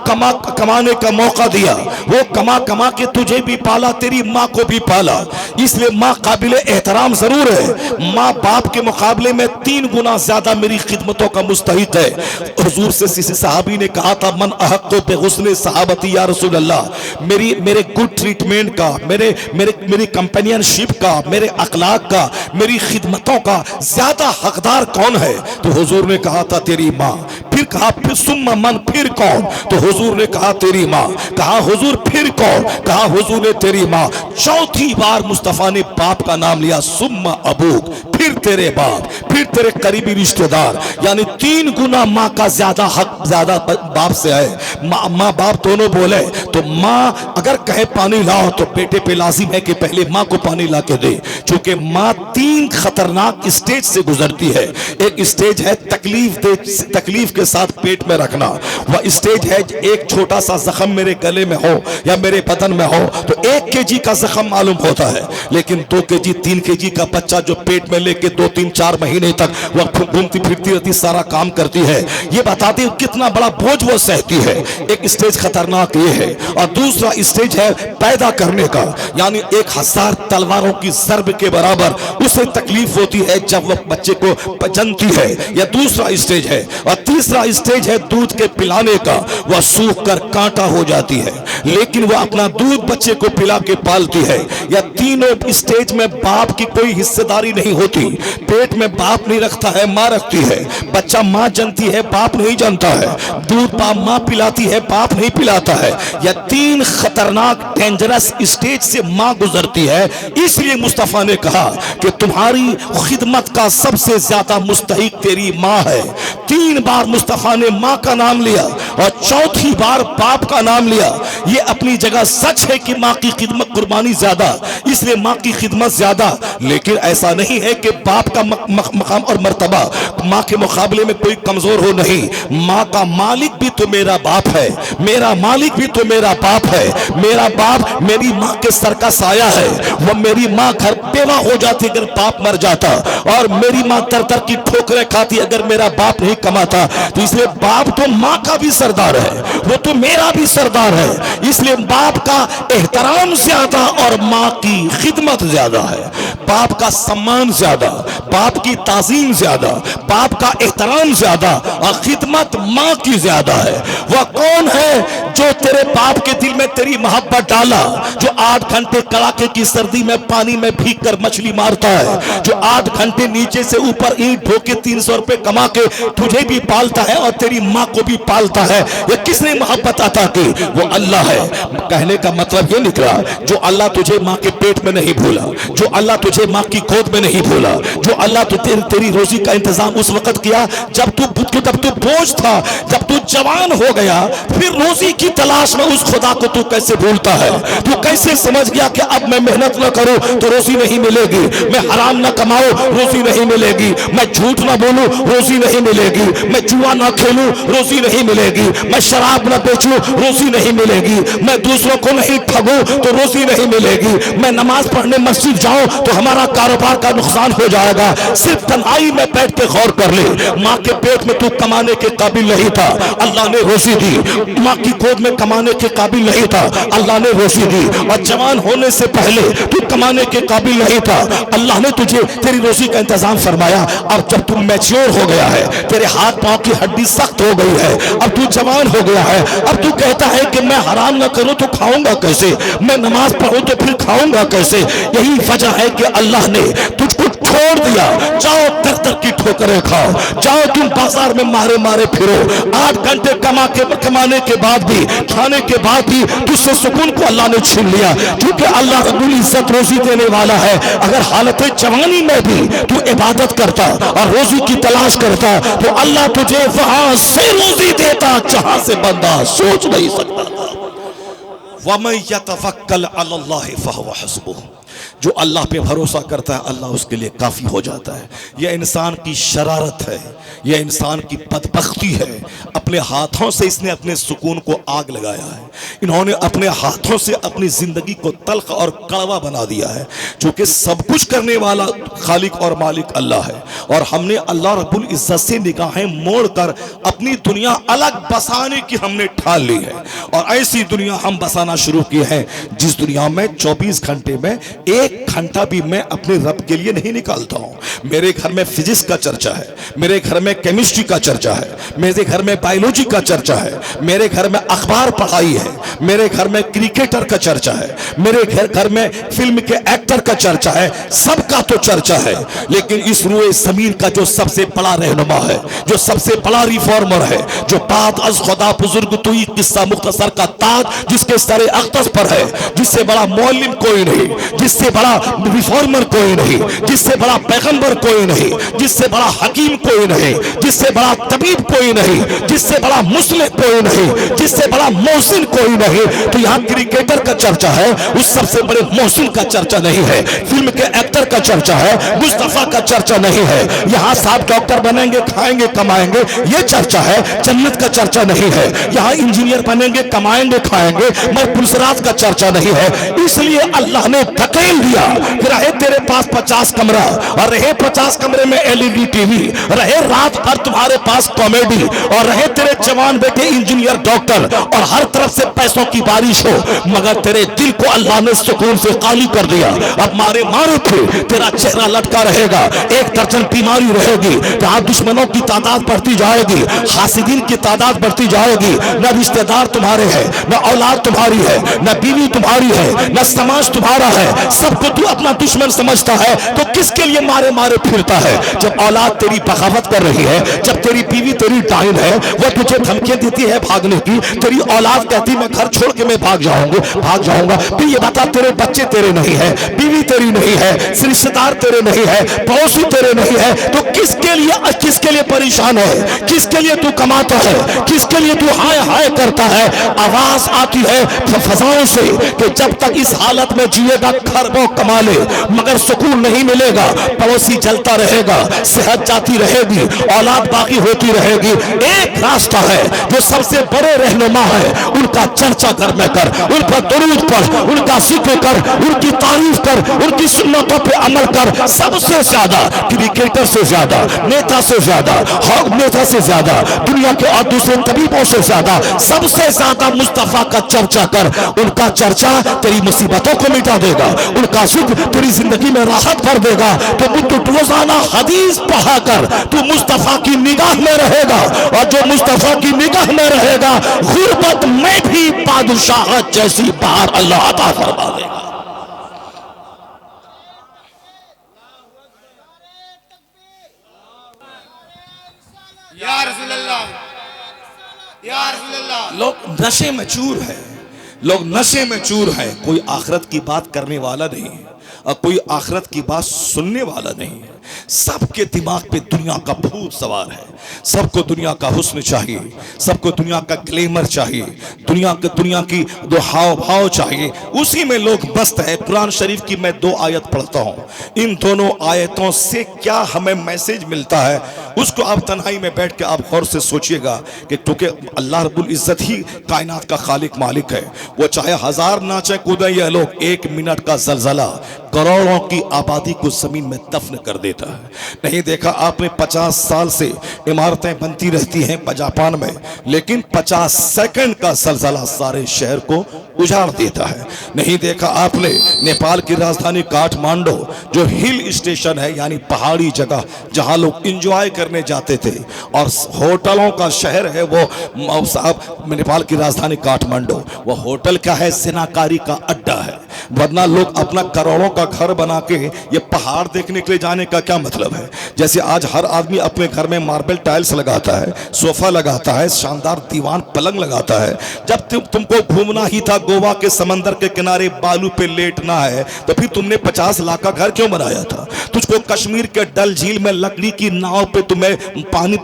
कमाने का मौका दिया, वो कमा के तुझे भी पाला, तेरी माँ को भी पाला। इसलिए माँ काबिल एहतराम जरूर है, माँ बाप के मुकाबले में 3 गुना ज्यादा मेरी खिदमतों का मुस्तहिक है। हुजूर से किसी सहाबी ने कहा था, मन अहक्को हुस्ने सहाबती या रसूल अल्लाह, मेरे गुड ट्रीटमेंट का, मेरी कंपेनियनशिप का, मेरे अखलाक का, मेरी खिदमतों का ज्यादा हकदार कौन है? तो हुजूर ने कहा था तेरी माँ। फिर फिर कहा फिर सुम्मा मन, फिर कौन? तो हुजूर ने कहा तेरी माँ। कहा हुजूर फिर कौन? कहा हुजूर ने तेरी माँ। चौथी बार मुस्तफा ने बाप का नाम लिया, सुम्मा अबूक, फिर तेरे बाप, फिर तेरे करीबी रिश्तेदार, यानी 3 गुना माँ का ज्यादा हक ज्यादा बाप से है। माँ बाप दोनों बोले तो माँ अगर कहे पानी लाओ तो बेटे पे लाजिम है कि पहले माँ को पानी ला के दे, क्योंकि माँ 3 खतरनाक स्टेज से गुजरती है। एक स्टेज है तकलीफ के साथ पेट में रखना, वह स्टेज है एक छोटा सा जख्म मेरे गले में हो या मेरे बदन में हो तो 1 केजी का जख्म मालूम होता है, लेकिन 2 केजी 3 केजी का बच्चा जो पेट में लेके 2 3 4 महीने तक वह घूमती फिरती रहती, सारा काम करती है, ये बताती कितना बड़ा बोझ वो सहती है। एक स्टेज खतरनाक ये है। और दूसरा स्टेज है पैदा करने का, यानी 1000 तलवारों की ज़र्ब के बराबर उसे तकलीफ होती है जब वह बच्चे को जनती है, यह दूसरा स्टेज है। और तीसरा स्टेज है दूध के पिलाने का, वह सूख कर कांटा हो जाती है लेकिन वह अपना दूध बच्चे को पिला के पालती है। यह तीनों स्टेज में बाप की कोई हिस्सेदारी नहीं होती। पेट में बाप नहीं रखता है, माँ रखती है। बच्चा माँ जनती है, बाप नहीं जानता है। दूध माँ पिलाती है, बाप नहीं पिलाता है। यह 3 खतरनाक डेंजरस स्टेज से माँ गुजरती है। इसलिए मुस्तफा ने कहा कि तुम्हारी खिदमत का सबसे ज्यादा मुस्तहिक तेरी माँ है। 3 बार मुस्तफा ने माँ का नाम लिया और चौथी बार बाप का नाम लिया। यह अपनी जगह सच है कि माँ की खिदमत कुर्बानी ज्यादा, इसलिए माँ की खिदमत ज्यादा, लेकिन ऐसा नहीं है कि बाप का मकाम और मर्तबा माँ के मुकाबले में कोई कमजोर हो। नहीं, माँ का मालिक भी तो मेरा बाप है, मेरा मालिक भी तो मेरा बाप है। मेरा बाप मेरी माँ के सर का साया है। वह मेरी माँ घर बेवा हो जाती अगर बाप मर जाता, और मेरी माँ तर तर की ठोकरें खाती अगर मेरा बाप नहीं कमाता। तो इसलिए बाप तो माँ का भी सरदार है, वो तो मेरा भी सरदार है। इसलिए बाप का एहतराम ज्यादा और माँ की खिदमत ज्यादा है। बाप का सम्मान ज्यादा, बाप की ताजीम ज्यादा, बाप का एहतराम ज्यादा और खिदमत माँ की ज्यादा है। वह कौन है जो तेरे बाप के दिल में तेरी मोहब्बत डाला, जो 8 घंटे कड़ाके की सर्दी में पानी में भीग कर मछली मारता है, जो 8 घंटे नीचे से ऊपर ईंट ढो के 300 रुपए कमा के तुझे भी पालता है और तेरी माँ को भी पालता है। ये किसने मोहब्बत अता की? वो अल्लाह है। कहने का मतलब ये निकला, जो अल्लाह तुझे माँ के पेट में नहीं भूला, जो अल्लाह तुझे माँ की गोद में नहीं भूला, जो अल्लाह तेरी रोजी का इंतजाम उस वक्त किया जब तू बोझ था, जब तू जवान हो गया, फिर रोजी की तलाश में उस खुदा को तू कैसे भूलता है? तू कैसे समझ गया कि अब मैं मेहनत न करूं तो रोजी नहीं मिलेगी, मैं हराम न कमाऊं रोजी नहीं मिलेगी, मैं झूठ न बोलूं रोजी नहीं मिलेगी, मैं जुआ न खेलूं रोजी नहीं मिलेगी, मैं शराब न बेचूं रोजी नहीं मिलेगी, मैं दूसरों को नहीं ठगूं तो रोजी नहीं मिलेगी, मैं नमाज पढ़ने मस्जिद जाऊं तो हमारा कारोबार का नुकसान हो जाएगा। सिर्फ तन्हाई में बैठ के गौर कर ले, माँ के पेट में तू कमाने के काबिल नहीं था, अल्लाह ने रोजी दी। माँ की गोद में कमाने के काबिल नहीं था, अल्लाह ने रोजी दी। और जवान होने से पहले तू कमाने के काबिल नहीं था, अल्लाह ने तुझे तेरी रोजी का इंतजाम फरमाया। अब जब तू मैच्योर हो गया है, तेरे हाथ पांव की हड्डी सख्त हो गई है, अब तू जवान हो गया है, अब तू कहता है कि मैं हराम ना करूं तो खाऊंगा कैसे, मैं नमाज पढ़ूं तो फिर खाऊंगा कैसे? यही वजह है कि अल्लाह ने तुझको छोड़ दिया। जाओ दर दर की ठोकरें खाओ, जाओ तुम बाजार में मारे मारे फिरो। 8 घंटे कमाने के बाद भी, खाने के बाद भी तुझसे सुकून को अल्लाह ने छीन लिया, क्योंकि अल्लाह रब्बुल इज्जत रोजी देने वाला है। अगर हालत जवानी में भी तू इबादत करता और रोजी की तलाश करता तो अल्लाह तुझे वहां से रोजी देता जहां से बंदा सोच नहीं सकता था। वमन यतवक्कल अलल्लाहि फहुव हस्बुह, जो अल्लाह पे भरोसा करता है अल्लाह उसके लिए काफ़ी हो जाता है। यह इंसान की शरारत है, यह इंसान की बदबख्ती है। अपने हाथों से इसने अपने सुकून को आग लगाया है। इन्होंने अपने हाथों से अपनी ज़िंदगी को तल्ख और कड़वा बना दिया है, क्योंकि सब कुछ करने वाला खालिक और मालिक अल्लाह है। और हमने अल्लाह रब्बुल इज़्ज़त से निगाहें मोड़ कर अपनी दुनिया अलग बसाने की हमने ठान ली है। और ऐसी दुनिया हम बसाना शुरू की है जिस दुनिया में 24 घंटे में 1 एक घंटा भी मैं अपने रब के लिए नहीं निकालता हूं। मेरे घर में फिजिक्स का चर्चा है, मेरे घर में केमिस्ट्री का चर्चा है, मेरे घर में बायोलॉजी का चर्चा है, मेरे घर में अखबार पढ़ाई है, मेरे घर में क्रिकेटर का चर्चा है, मेरे घर में फिल्म के एक्टर का चर्चा है, सबका तो चर्चा है। लेकिन इस रूए ज़मीन का जो सबसे बड़ा रहनुमा है, जो सबसे बड़ा रिफॉर्मर है, जो बात अज खुदा बुजुर्ग तो किस्सा मुख्तसर का ताज जिसके सरे अक़दस पर है, जिससे बड़ा मौलिम कोई नहीं, जिससे बड़ा रिफॉर्मर कोई नहीं, जिससे बड़ा पैगंबर कोई नहीं, जिससे बड़ा हकीम कोई नहीं, जिससे बड़ा तबीब कोई नहीं, जिससे बड़ा मुस्लिम कोई नहीं, जिससे बड़ा मोहसिन कोई नहीं। तो यहाँ क्रिकेटर का चर्चा है, उस सबसे बड़े मोहसिन का चर्चा नहीं है। फिल्म के एक्टर का चर्चा है, मुस्तफा का चर्चा नहीं है। यहाँ साहब डॉक्टर बनेंगे, खाएंगे, कमाएंगे, ये चर्चा है, जन्नत का चर्चा नहीं है। यहाँ इंजीनियर बनेंगे, कमाएंगे, खाएंगे, मगर पुलिसराज का चर्चा नहीं है। इसलिए अल्लाह ने धकेल दिया कि रहे तेरे पास 50 कमरा और रहे 50 कमरे में LED टीवी, रहे रात भर तुम्हारे पास कॉमेडी, और रहे तेरे जवान बेटे इंजीनियर, डॉक्टर, और हर तरफ से पैसों की बारिश हो, मगर तेरे दिल को अल्लाह ने सुकून से खाली कर दिया। अब मारे मारे थे तेरा चेहरा लटका रहेगा, एक दर्जन बीमारी रहेगी, जहां दुश्मनों की तादाद बढ़ती जाएगी, हासिदीन की तादाद बढ़ती जाएगी। न रिश्तेदार तुम्हारे हैं, न औलाद तुम्हारी है, न बीवी तुम्हारी है, न समाज तुम्हारा है, सबको तू अपना दुश्मन समझता है। तो किसके लिए मारे मारे फिरता है? जब औलाद तेरी बगावत कर रही है, जब तेरी बीवी तेरी डाइन है, वो तुझे धमकियां देती है भागने की, तेरी औलाद कहती मैं घर छोड़ के मैं भाग जाऊंगा, फिर ये बता तेरे बच्चे तेरे नहीं है, बीवी तेरी नहीं है, रिश्तेदार तेरे नहीं है, पड़ोसी तेरे नहीं है, तो किसके लिए परेशान है? किसके लिए तू कमाता है? किसके लिए तू हाय हाय करता है? आवाज आती है फजाओं से कि जब तक इस हालत में जिएगा खरबों कमा ले, मगर सुकून नहीं मिलेगा। पड़ोसी जलता रहेगा, सेहत जाती रहेगी, औलाद बाकी होती रहेगी। एक रास्ता है जो सबसे बड़े रहनुमा है, उनका चर्चा कर में कर, उन पर दुरूद पढ़, उनका जिक्र कर, उनकी तारीफ कर, उनकी सुन्नतों पे अमल कर। सबसे ज्यादा क्रिकेटर से ज्यादा, नेता से ज्यादा, नेता से ज्यादा, दुनिया के और दूसरे तबीबों से ज्यादा, सबसे ज्यादा मुस्तफा का चर्चा कर। उनका चर्चा तेरी मुसीबतों को मिटा देगा, उनका जिक्र तेरी जिंदगी में राहत भर देगा। तो रोजाना हदीस पढ़ा कर, तू मुस्तफा की निगाह में रहेगा, और जो मुस्तफा की निगाह में रहेगा, गुर्बत में भी बादशाहत जैसी बाहर अल्लाह अता फरमा देगा। या रसूल अल्लाह, या रसूल अल्लाह। लोग नशे में चूर है, लोग नशे में चूर है। कोई आखिरत की बात करने वाला नहीं है और कोई आखिरत की बात सुनने वाला नहीं है। सबके दिमाग पे दुनिया का भूत सवार है, सबको दुनिया का हुस्न चाहिए, सबको दुनिया का ग्लैमर चाहिए, दुनिया की दो हाव भाव चाहिए, उसी में लोग मस्त है। कुरान शरीफ की मैं 2 आयत पढ़ता हूँ, इन दोनों आयतों से क्या हमें मैसेज मिलता है उसको आप तन्हाई में बैठ के आप गौर से सोचिएगा कि क्योंकि अल्लाह रब्बुल इज्जत ही कायनात का खालिक मालिक है। वो चाहे 1000 नाचे कूदे ये लोग, 1 मिनट का जलजला करोड़ों की आबादी को जमीन में दफन कर देता है। नहीं देखा आपने 50 साल से इमारतें बनती रहती हैं जापान में, लेकिन 50 सेकंड का जलजला सारे शहर को उजाड़ देता है। नहीं देखा आपने नेपाल की राजधानी काठमांडू जो हिल स्टेशन है, यानी पहाड़ी जगह जहां लोग एंजॉय करने जाते थे, और होटलों का शहर है वो साहब नेपाल की राजधानी काठमांडू। वो होटल क्या है? जिनाकारी का अड्डा है। वरना लोग अपना करोड़ों का घर बना के ये पहाड़ देखने के लिए जाने का क्या मतलब है? जैसे आज हर आदमी अपने घर में मार्बल टाइल्स लगाता है, सोफा लगाता है, शानदार दीवान पलंग लगाता है। जब तुमको घूमना ही था गोवा के समंदर के किनारे बालू पे लेटना है, तो फिर तुमने 50 लाख का घर क्यों बनाया था? तुझको कश्मीर के डल झील में लकड़ी की नाव पे तुम्हें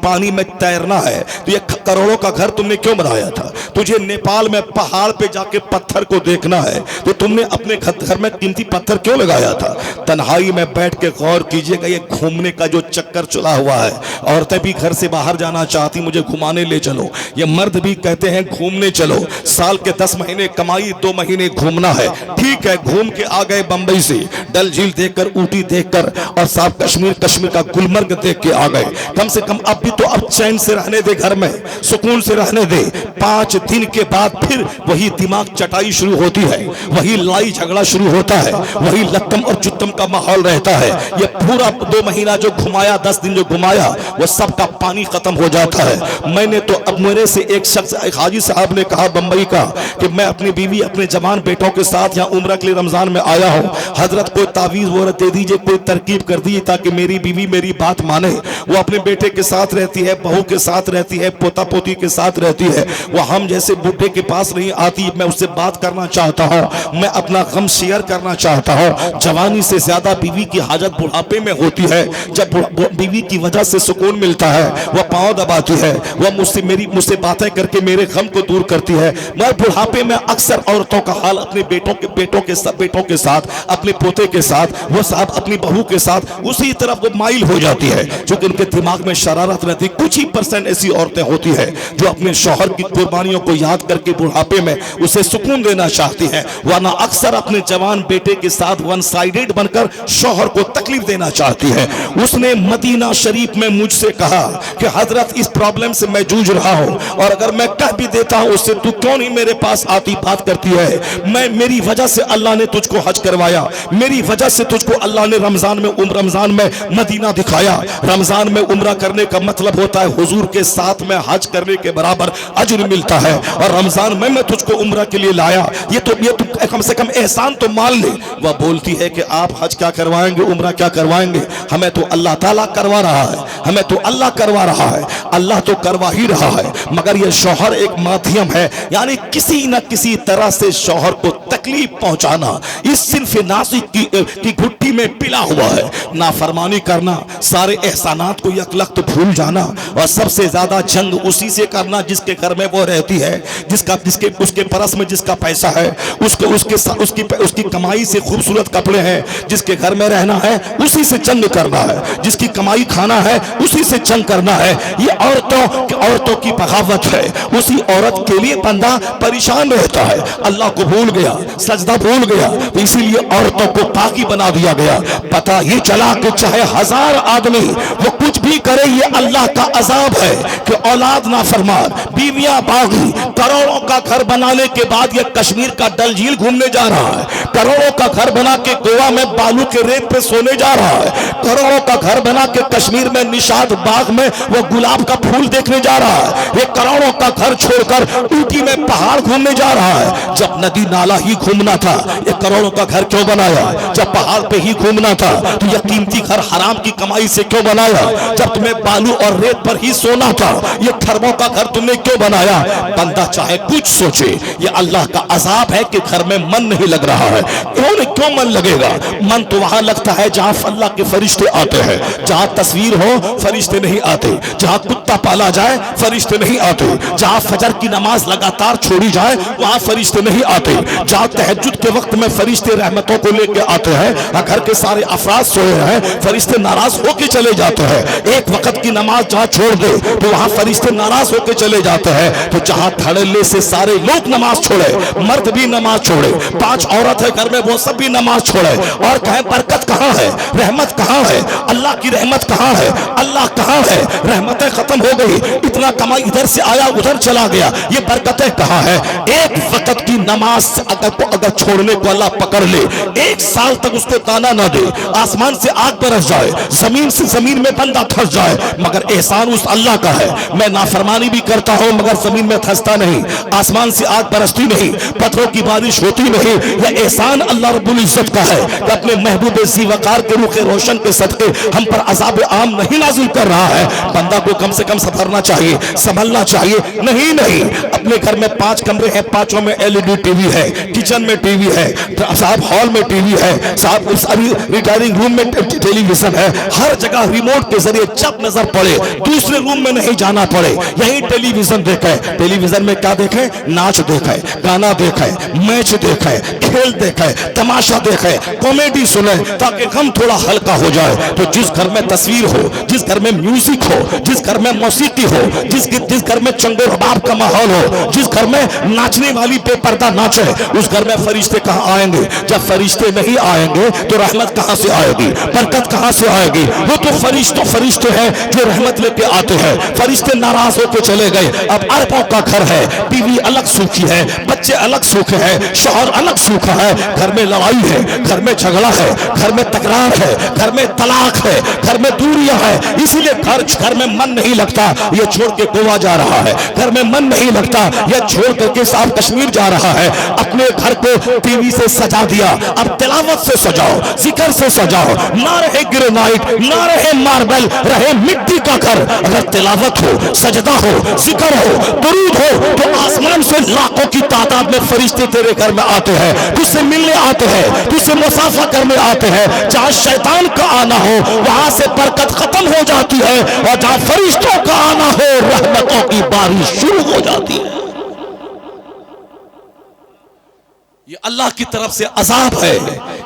पानी में तैरना है, तो ये करोड़ों का घर तुमने क्यों बनाया था? तुझे नेपाल में पहाड़ पे जाके पत्थर को देखना है, तो तुमने अपने घर में कीमती पत्थर क्यों लगाया था? तन्हाई में बैठ के गौर कीजिएगा, ये घूमने का जो चक्कर चला हुआ है, औरतें भी घर से बाहर जाना चाहती, मुझे घुमाने ले चलो। ये मर्द भी कहते हैं घूमने चलो। साल के 10 महीने कमाई, 2 महीने घूमना है। ठीक है, घूम के आ गए बंबई से, डल झील देखकर, ऊटी देखकर, और साहब कश्मीर का गुलमर्ग देख के आ गए। कम से कम अब भी तो अब चैन से रहने दे, घर में सुकून से रहने दे। 5 दिन के बाद फिर वही दिमाग चटाई शुरू होती है, वही लड़ाई झगड़ा शुरू होता है, वही लक्कम और चुत्तम का माहौल रहता है। ये पूरा 2 महीना जो घुमाया, 10 दिन जो घुमाया, वो सब का पानी खत्म हो जाता है। मैंने तो अब मेरे से एक शख्स, एक हाजी साहब ने कहा बंबई का, कि मैं अपनी बीवी अपने जवान बेटों के साथ यहाँ उम्रा के लिए रमजान में आया हूँ, हजरत कोई तावीज वो दे दीजिए, कोई तरकीब कर दीजिए ताकि मेरी बीवी मेरी बात माने। वो अपने बेटे के साथ रहती है, बहू के साथ रहती है, पोता पोती के साथ रहती है, वो हम जैसे बूढ़े के पास नहीं आती। मैं उससे बात करना चाहता हूँ, मैं अपना गम शेयर करना चाहता हूँ। जवानी से ज्यादा बीवी की हाजत बुढ़ापे में होती है, जब बीवी की वजह से सुकून मिलता है, वह पांव दबाती है, वह मुझसे बातें करके मेरे गम को दूर करती है। मगर बुढ़ापे में अक्सर औरतों का हाल अपने बेटों के साथ, अपने पोते के साथ, वो साहब अपनी बहू के साथ उसी तरफ वो माइल हो जाती है, क्योंकि उनके दिमाग में शरारत रहती है। कुछ ही % ऐसी औरतें होती है जो अपने शौहर की कुर्बानियों को याद करके बुढ़ापे में उसे सुकून देना चाहती है, वरना अक्सर अपने जवान बेटे के साथ वन साइडेड बनकर शौहर को तकलीफ देना चाहती है। उसने मदीना शरीफ में मुझसे कहा कि हजरत इस प्रॉब्लम से मैं जूझ रहा हूं, और अगर मैं कह भी देता हूं उससे, तू क्यों नहीं मेरे पास आती बात करती है। मेरी वजह से अल्लाह ने तुझको हज करवाया, मेरी वजह से तुझको अल्लाह ने रमजान में मदीना दिखाया। रमजान में उम्रा करने का मतलब होता है हुजूर के साथ में हज करने के बराबर अजर मिलता है, और रमजान में मैं तुझको उम्रा के लिए लाया, ये तो कम से कम एहसान तो मान ले। वह बोलती है कि आप हज क्या करवाएंगे, उम्रा क्या करवाएंगे, हमें तो अल्लाह ताला करवा रहा है, हमें तो अल्लाह करवा रहा है, अल्लाह तो करवा ही रहा है, मगर यह शौहर एक माध्यम है, यानी किसी न किसी तरह से शौहर को तकलीफ पहुंचाना इस सिर्फ नासिक की घुट्टी में पिला हुआ है। नाफरमानी करना, सारे एहसानात को यकलख्त भूल जाना, और सबसे ज्यादा जंग उसी से करना जिसके घर में वो रहती है, उसके परस में जिसका पैसा है, उसकी कमाई से खूबसूरत कपड़े हैं, जिसके घर में रहना है उसी से जंग करना है, जिसकी कमाई खाना है उसी से जंग करना है। ये औरतों की बगावत है, उसी औरत के लिए बंदा परेशान रहता है, अल्लाह को भूल गया, सजदा भूल गया, तो इसीलिए औरतों को पाकी बना दिया गया। पता ये चला कि चाहे 1000 आदमी वो कुछ भी करे, ये अल्लाह का अजाब है कि औलाद नाफरमान, बीवियां बागी, करोड़ों का घर बनाने के बाद ये कश्मीर का डल झील घूमने जा रहा है, करोड़ों का घर बना के गोवा में बालू के रेत पे सोने जा रहा है, करोड़ों का घर बना के कश्मीर में निशाद बाग में वो गुलाब का फूल देखने जा रहा है, ये करोड़ों का घर छोड़कर ऊटी में पहाड़ घूमने जा रहा है। जब नदी नाला ही घूमना था, ये करोड़ों का घर क्यों बनाया? जब पहाड़ पे ही घूमना था तो ये कीमती घर हराम की कमाई से क्यों बनाया? जब तुम्हें बालू और रेत पर ही सोना था, ये खरबों का घर तुमने क्यों बनाया? बंदा चाहे कुछ सोचे, ये अल्लाह का अजाब है कि घर में मन नहीं लग रहा है। क्यों मन लगेगा? मन तो वहां लगता है जहां अल्लाह के फरिश्ते आते हैं, जहां तस्वीर हो फरिश्ते नहीं आते, जहां कुत्ता पाला जाए फरिश्ते नहीं आते, जहां फजर की नमाज लगातार छोड़ी जाए वहां फरिश्ते नहीं आते, जहां तहज्जुद के वक्त में फरिश्ते रहमतों को लेकर आते हैं, घर के सारे अफराद सोए हैं, फरिश्ते नाराज होकर चले जाते हैं। एक वक्त की नमाज जहां छोड़ दे तो वहां फरिश्ते नाराज होकर चले जाते हैं। तो जहां धड़ल्ले से सारे लोग नमाज छोड़े, मर्द भी नमाज छोड़े, 5 औरत है घर में वो सब भी नमाज छोड़े, और कहे बरकत कहां है, रहमत कहां है, अल्लाह की रहमत कहां है, अल्लाह कहां है? रहमतें खत्म हो गई, इतना कमाई इधर से आया उधर चला गया, ये बरकतें कहां है? एक वक्त की नमाज अगर छोड़ने को अल्लाह पकड़ ले, 1 साल तक उसको ताना ना दे, आसमान से आग बरस जाए, जमीन से जमीन में बंदा फंस जाए, मगर एहसान उस अल्लाह का है। मैं नाफरमानी भी करता हूं मगर जमीन में फंसता नहीं, आसमान से आग बरसती नहीं, पत्थरों की बारिश होती नहीं, यह एहसान अल्लाह रब्बुल इज्जत का है कि अपने महबूब ज़ी वकार के रुख रोशन के सदके हम पर अज़ाब आम नहीं नाज़िल कर रहा है। बंदा को कम से कम सफरना चाहिए, संभलना चाहिए। नहीं, अपने घर में 5 कमरे हैं, 5 में LED टीवी है, किचन में टीवी है, साहब हॉल में टीवी है, साहब रिटायरिंग रूम में टेलीविजन है, हर जगह रिमोट के जरिए जब नजर पड़े दूसरे रूम में नहीं जाना पड़े, यही टेलीविजन देखे। टेलीविजन में क्या देखे? नाच देखे, गाना देखे, मैच देखे, खेल देखे, तमाशा देखे, कॉमेडी सुने, ताकि गम थोड़ा हल्का हो जाए। तो जिस घर में तस्वीर हो, जिस घर में म्यूजिक हो, जिस घर में मौसीकी हो, जिस घर में चंगो रबाब का माहौल हो, जिस घर में नाचने वाली बेपर्दा नाचे, उस घर में फरिश्ते कहां आएंगे? जब फरिश्ते नहीं आएंगे तो रहमत कहां से आएगी, बरकत कहां से आएगी? वो तो फरिश्ते हैं जो रहमत लेके आते हैं। फरिश्ते नाराज होकर चले गए, अब अरबों का घर है, बीवी अलग सूखी है, बच्चे अलग सूखे हैं, शौहर अलग सूखा है, घर में लड़ाई है, घर में झगड़ा है, घर में तकरार है, घर में तलाक है, घर में दूरियां है, इसीलिए घर में मन नहीं लगता, ये छोड़ के गोवा जा रहा है, घर में मन नहीं लगता, ये छोड़ करके साफ कश्मीर जा रहा है। अपने घर को टीवी से सजा दिया, अब तिलावत से सजाओ, जिक्र से सजाओ, ना रहे ग्रेनाइट, ना रहे मार्बल, रहे मिट्टी का घर। अगर तिलावत हो, सजदा हो, जिक्र हो, दुरूद हो, तो आसमान से लाखों की तादाद में फरिश्ते तेरे घर में आते हैं, तुझसे मिलने आते हैं, तुझसे मुसाफा करने आते हैं। जहां शैतान का आना हो वहां से बरकत खत्म हो जाती है, और जहां फरिश्तों का आना हो रहमतों की बारिश शुरू हो जाती है। ये अल्लाह की तरफ से अजाब है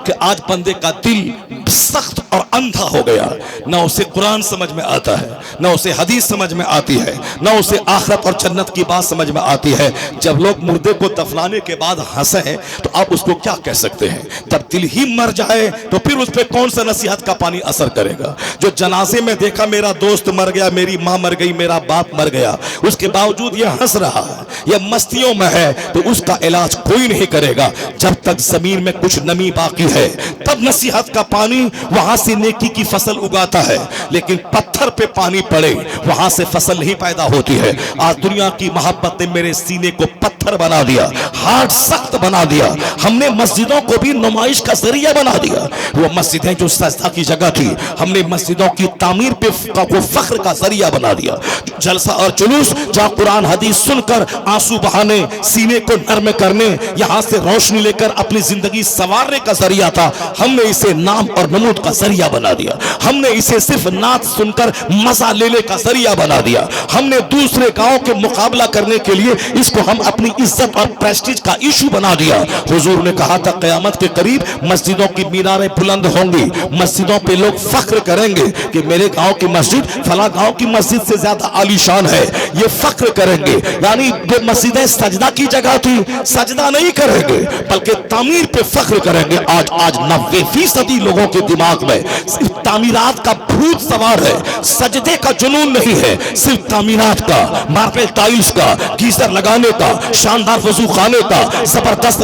कि आज बंदे का दिल सख्त और अंधा हो गया, ना उसे कुरान समझ में आता है, ना उसे हदीस समझ में आती है, ना उसे आखिरत और जन्नत की बात समझ में आती है। जब लोग मुर्दे को दफनाने के बाद हंसे तो आप उसको क्या कह सकते हैं? तब दिल ही मर जाए तो फिर उस पर कौन सा नसीहत का पानी असर करेगा? जो जनाजे में देखा मेरा दोस्त मर गया, मेरी माँ मर गई, मेरा बाप मर गया, उसके बावजूद यह हंस रहा है, यह मस्तियों में है, तो उसका इलाज कोई नहीं करेगा। जब तक जमीन में कुछ नमी बाकी है तब नसीहत का पानी वहां से नेकी की फसल उगाता है, लेकिन पत्थर पे पानी पड़े वहां से फसल नहीं पैदा होती है। आज दुनिया की मोहब्बत ने मेरे सीने को पत्थर बना दिया, हार्ट सख्त बना दिया। हमने मस्जिदों को भी नुमाइश का जरिया बना दिया। वो मस्जिदें जो सजदा की जगह थी, हमने मस्जिदों की तामीर पे वो फख्र का जरिया बना दिया। जलसा और जुलूस जहां कुरान हदीस सुनकर आंसू बहाने, सीने को नर्म करने, यहां से रोशनी लेकर अपनी जिंदगी संवारने का जरिया था, हमने इसे नाम और नमूद का जरिया बना दिया। हमने इसे सिर्फ नात सुनकर मजा लेने का जरिया बना दिया। हमने दूसरे गांव के मुकाबला करने के लिए इसको हम अपनी इज्जत और प्रेस्टीज का इशू बना दिया। हुजूर ने कहा था क़यामत के करीब मस्जिदों की मीनारें बुलंद होंगी, मस्जिदों पे लोग फख्र करेंगे कि मेरे गांव की मस्जिद फला गांव की मस्जिद से ज्यादा आलीशान है, ये फख्र करेंगे। यानी जो मस्जिदें सजदा की जगह थी, सजदा नहीं करेंगे बल्कि तामीर पे फख्र करेंगे। आज 90% लोगों के दिमाग में सिर्फ तामीरात का भूत सवार है, सजदे का जुनून नहीं है। सिर्फ तामीरात का, मार्बल टाइल्स का, गीजर लगाने का, शानदार वजू खाने का, जबरदस्त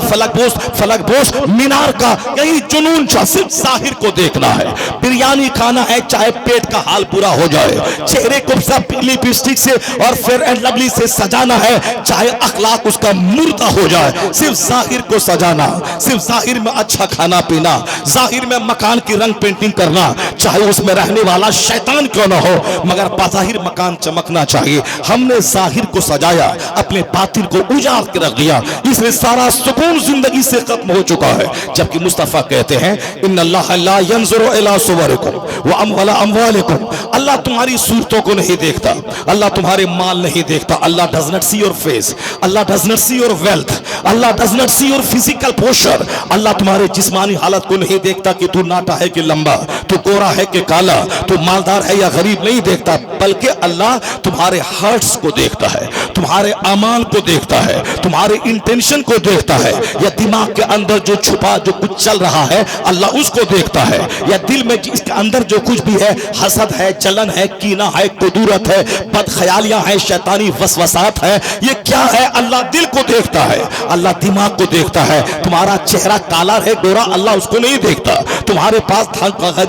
फलकपोश मीनार का, यही जुनून था। सिर्फ जाहिर को देखना है, बिरयानी खाना है चाहे पेट का हाल बुरा हो जाए, चेहरे को सब लिपस्टिक से और फेयर एंड लवली से सजाना है चाहे अखलाक उसका मुर्दा हो जाए। सिर्फ जाहिर को सजाना, सिर्फ जाहिर में अच्छा खाना पीना, जाहिर में मकान की रंग पेंटिंग करना, चाहे उसमें रहने वाला शैतान क्यों ना हो, मगर बाहिर मकान चमकना चाहिए। हमने जाहिर को सजाया, अपने बातिन को उजाड़ के रख दिया, इसलिए सारा सुकून जिंदगी से खत्म हो चुका है। जबकि मुस्तफा कहते हैं इन्नल्लाह ला यंजुरु इला सुवरिकुम व अमवालिकुम, अल्लाह तुम्हारी सूरतों को नहीं देखता, अल्लाह तुम्हारे माल नहीं देखता। Allah does not see your face, Allah does not see your wealth, Allah does not see your physical posture. अल्लाह तुम्हारे जिस्मानी हालत को नहीं देखता कि तू नाटा है कि लंबा, तू गोरा है कि काला, तू मालदार है या गरीब, नहीं देखता, बल्कि अल्लाह तुम्हारे हार्ट्स को देखता है, तुम्हारे अमाल को देखता है, तुम्हारे इंटेंशन को देखता है। या दिमाग के अंदर जो छुपा जो कुछ चल रहा है अल्लाह उसको देखता है। या दिल में इसके अंदर जो कुछ भी है, हसद है, जलन है, कीना है, कुदूरत है, बदख्यालियां है, शैतानी वसवसात है, ये क्या है? अल्लाह दिल को देखता है, अल्लाह दिमाग को देखता है। तुम्हारा चेहरा काला है गोरा, अल्लाह उसको नहीं देखता। तुम्हारे पास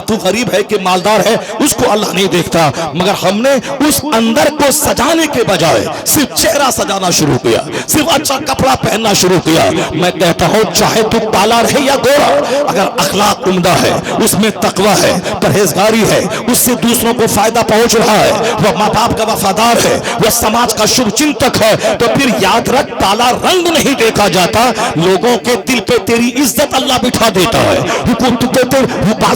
तू गरीब है कि मालदार है, उसको अल्लाह नहीं देखता। मगर हमने उस अंदर को सजाने के बजाय सिर्फ चेहरा सजाना शुरू किया, सिर्फ अच्छा कपड़ा पहनना शुरू किया। मैं कहता हूं चाहे तू काला रहे या गोरा, अगर अखलाक उम्दा है, उसमें तकवा है, परहेजगारी है, उससे दूसरों को फायदा पहुंच रहा है, वह माँ बाप का वफादार है, वह समाज का शुभ चिंतक है, तो फिर याद रख काला रंग नहीं देखा जाता, लोगों के दिल पे तेरी इज्जत अल्लाह बिठा देता है।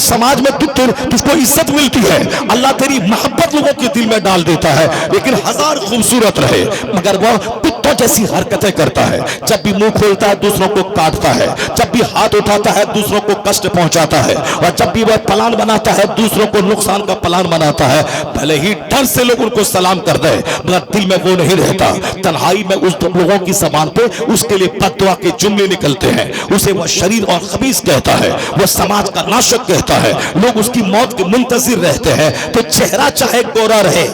समाज में तुझको इज्जत मिलती है, अल्लाह तेरी मोहब्बत लोगों के दिल में डाल देता है। लेकिन हजार खूबसूरत रहे मगर वह कुत्तों जैसी हरकतें करता है, जब भी मुंह खोलता है दूसरों को काटता है, जब भी हाथ उठाता है दूसरों को कष्ट पहुंचाता है, और जब भी वह प्लान बनाता है दूसरों को नुकसान का प्लान बनाता है। भले ही डर से लोग उनको सलाम कर दे मगर दिल में वो नहीं रहता। तन्हाई में उस लोगों की जबान पे उसके लिए बद्दुआ के जुमले निकलते हैं, उसे वह शरीर और खबीस कहता है, वह समाज का नाशक कहता है, लोग उसकी मौत के मुंतजिर रहते हैं। तो चेहरा चाहे गोरा रहे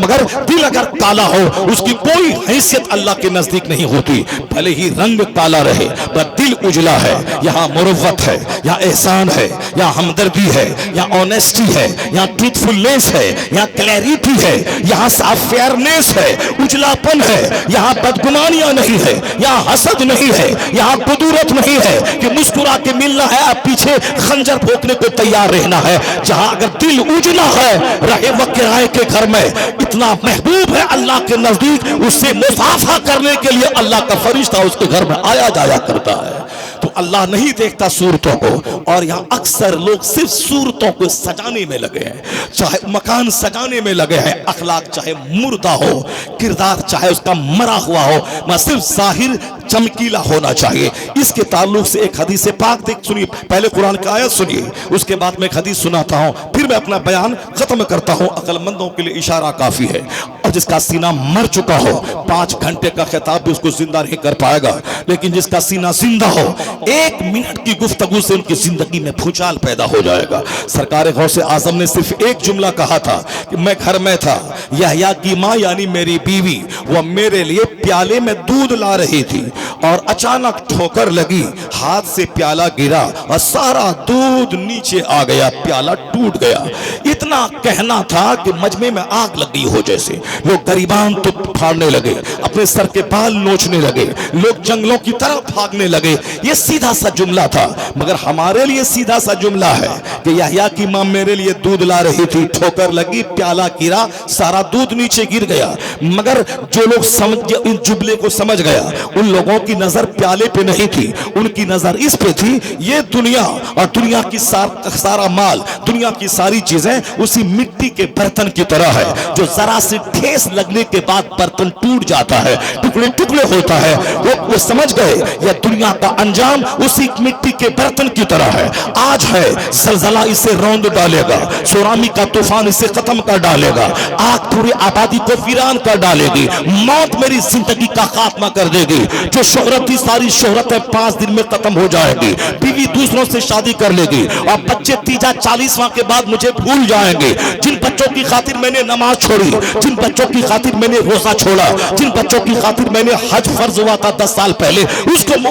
मगर दिल अगर काला हो उसकी कोई हैसियत अल्लाह के नजदीक नहीं होती। भले ही रंग काला रहे पर दिल उजला है, यहाँ मुरव्वत है, यहाँ एहसान है, यहाँ हमदर्दी है, यहाँ ऑनेस्टी है, यहाँ ट्रूथफुलनेस है, यहाँ क्लैरिटी है, यहाँ फेयरनेस है, उजलापन है, यहाँ बदगुमानियां नहीं है, यहाँ हसद नहीं है, यहाँ कुदूरत नहीं है कि मुस्कुरा के मिलना है अब पीछे खंजर भोंकने को तैयार रहना है। जहां अगर दिल उजला है रहे वह किराए के घर में इतना महबूब है अल्लाह के नजदीक, उससे मुसाफा करने के लिए अल्लाह का फरिश्ता उसके घर में आया जाया करता है। तो अल्लाह नहीं देखता सूरतों को, और यहाँ अक्सर लोग सिर्फ सूरतों को सजाने में लगे हैं, चाहे मकान सजाने में लगे हैं। अखलाक चाहे मुर्दा हो, किरदार चाहे उसका मरा हुआ हो, मगर सिर्फ जाहिर चमकीला होना चाहिए। इसके ताल्लुक से एक हदीस पाक देख सुनिए, पहले कुरान का आयत सुनिए, उसके बाद मैं एक हदीस सुनाता हूं, फिर मैं अपना बयान खत्म करता हूं। अक्लमंदों के लिए इशारा काफी है, और जिसका सीना मर चुका हो 5 घंटे का खिताब भी उसको जिंदा नहीं कर पाएगा, लेकिन जिसका सीना जिंदा हो 1 मिनट की गुफ्तगू से उनकी जिंदगी में भूचाल पैदा हो जाएगा। सरकार गौसे आजम ने सिर्फ एक जुमला कहा था कि मैं घर में था, यहया की माँ यानी मेरी बीवी वह मेरे लिए प्याले में दूध ला रही थी और अचानक ठोकर लगी, हाथ से प्याला गिरा और सारा दूध नीचे आ गया, प्याला टूट गया। इतना कहना था कि मजमे में आग लगी हो जैसे। लोग गरीबान तो फाड़ने लगे, अपने सर के बाल नोचने लगे, लोग जंगलों की तरफ भागने लगे। ये सीधा सा जुमला था, मगर हमारे लिए सीधा सा जुमला है कि यहया की मां मेरे लिए दूध ला रही थी, ठोकर लगी, प्याला गिरा, सारा दूध नीचे गिर गया। मगर जो लोग समझ इन जुमले को समझ गया, उन लोगों की नजर प्याले पे नहीं थी, उनकी नजर इस पे थी ये दुनिया और दुनिया की सारा माल, दुनिया की सारी चीजें उसी मिट्टी के बर्तन की तरह है जो जरा से ठेस लगने के बाद बर्तन टूट जाता है, टुकड़े टुकड़े होता है। वो समझ गए यह दुनिया का अंजाम उसी मिट्टी के बर्तन की तरह है। आज है जलजला इसे रौंद डालेगा, सुनामी का तूफान इसे खत्म कर डालेगा, आग पूरी आबादी को वीरान कर डालेगी, मौत मेरी जिंदगी का खात्मा कर देगी। जो शोहरत थी सारी शोहरतें 5 दिन में खत्म हो जाएगी, बीवी दूसरों से शादी कर लेगी और बच्चे 30-40वां के बाद मुझे भूल जाएंगे। जिन बच्चों की खातिर मैंने नमाज छोड़ी, जिन बच्चों की खातिर मैंने रोजा छोड़ा, जिन बच्चों की खातिर मैंने हज फर्ज हुआ था 10 साल पहले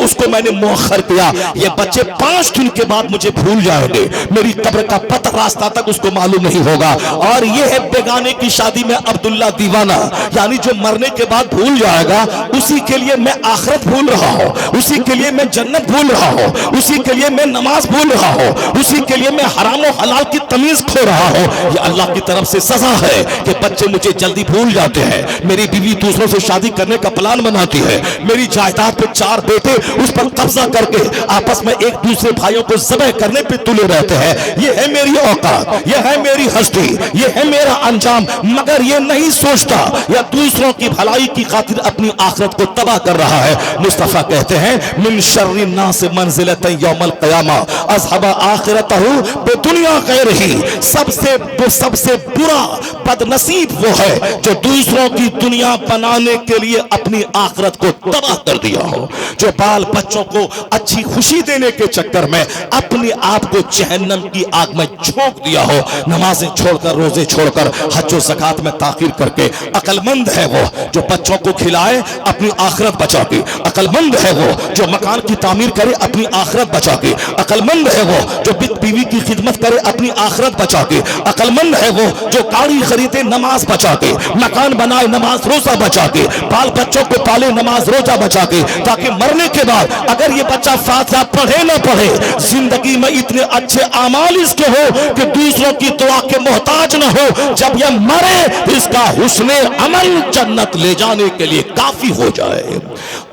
उसको मैंने मुअख्खर किया, ये बच्चे 5 दिन के बाद मुझे भूल जाएंगे। मेरी कब्र का पता रास्ता तक उसको मालूम नहीं होगा। और ये है बेगाने की शादी में अब्दुल्ला दीवाना, यानी जो मरने के बाद भूल जाएगा, उसी के लिए मैं आखिरत भूल रहा हूं, उसी के लिए मैं जन्नत भूल रहा हूं, उसी के लिए मैं नमाज भूल रहा हूं, उसी के लिए मैं हराम और हलाल की तमीज खो रहा हूं। ये अल्लाह की तरफ से सजा है कि बच्चे मुझे जल्दी भूल जाते हैं। मेरी बीवी दूसरों से शादी करने का प्लान बनाती है, मेरी जायदाद पे 4 बेटे उस पर कब्जा करके आपस में एक दूसरे भाइयों को ज़बह करने पे तुले रहते हैं। ये है मेरी औकात, ये है मेरी हस्ती, ये है मेरा अंजाम, मगर ये नहीं सोचता या दूसरों की भलाई की खातिर अपनी आखिरत को तबाह कर रहा है। मुस्तफा कहते हैं मिन शर्रि नास मंजिलतन यौमल क़यामा अज़हबा आखिरतहु बिदुनिया गैरिही। सबसे बुरा बदनसीब वो है जो दूसरों की दुनिया बनाने के लिए अपनी आखिरत को तबाह कर दिया हो, जो बाल बच्चों को अच्छी खुशी देने के चक्कर में अपने आप को जहन्नम की आग में झोंक दिया हो, नमाजें छोड़कर, रोजे छोड़कर, हज और ज़कात में ताखीर करके। अक्लमंद है वो जो बच्चों को खिलाए अपनी आखिरत बचा के, अक्लमंद है वो जो मकान की तामीर करे अपनी आखिरत बचा के, अक्लमंद है वो जो बीवी की खिदमत करे अपनी आखिरत बचा के, अक्लमंद है वो जो गाड़ी खरीदे नमाज बचा के, मकान बनाए नमाज रोजा बचा के, बाल बच्चों को पाले नमाज रोजा बचा के, ताकि मरने के बाद अगर ये बच्चा फातिहा पढ़े ना पढ़े, जिंदगी में इतने अच्छे अमाल इसके हो कि दूसरों की दुआ के मोहताज ना हो, जब यह मरे इसका हुस्ने अमल जन्नत ले जाने के लिए काफी हो जाए।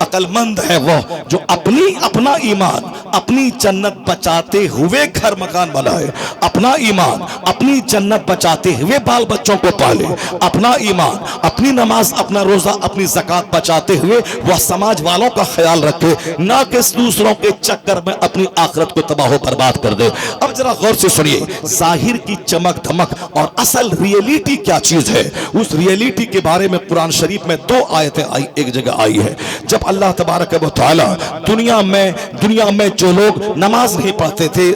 अक्लमंद है वो जो अपना ईमान अपनी जन्नत बचाते हुए घर मकान बनाए, अपना ईमान अपनी जन्नत बचाते हुए बाल बच्चों को पाले, अपना ईमान अपनी नमाज अपना रोजा अपनी ज़कात बचाते हुए वह समाज वालों का ख्याल रखे, ना कि दूसरों के चक्कर में अपनी आखिरत को तबाह बर्बाद कर दे। अब जरा गौर से सुनिए, जाहिर की चमक धमक और असल रियलिटी क्या चीज है, उस रियलिटी के बारे में कुरान शरीफ में 2 आयतें आई, एक जगह आई है। जब अल्लाह तबारक व तआला दुनिया में जो लोग नमाज नहीं पढ़ते थे,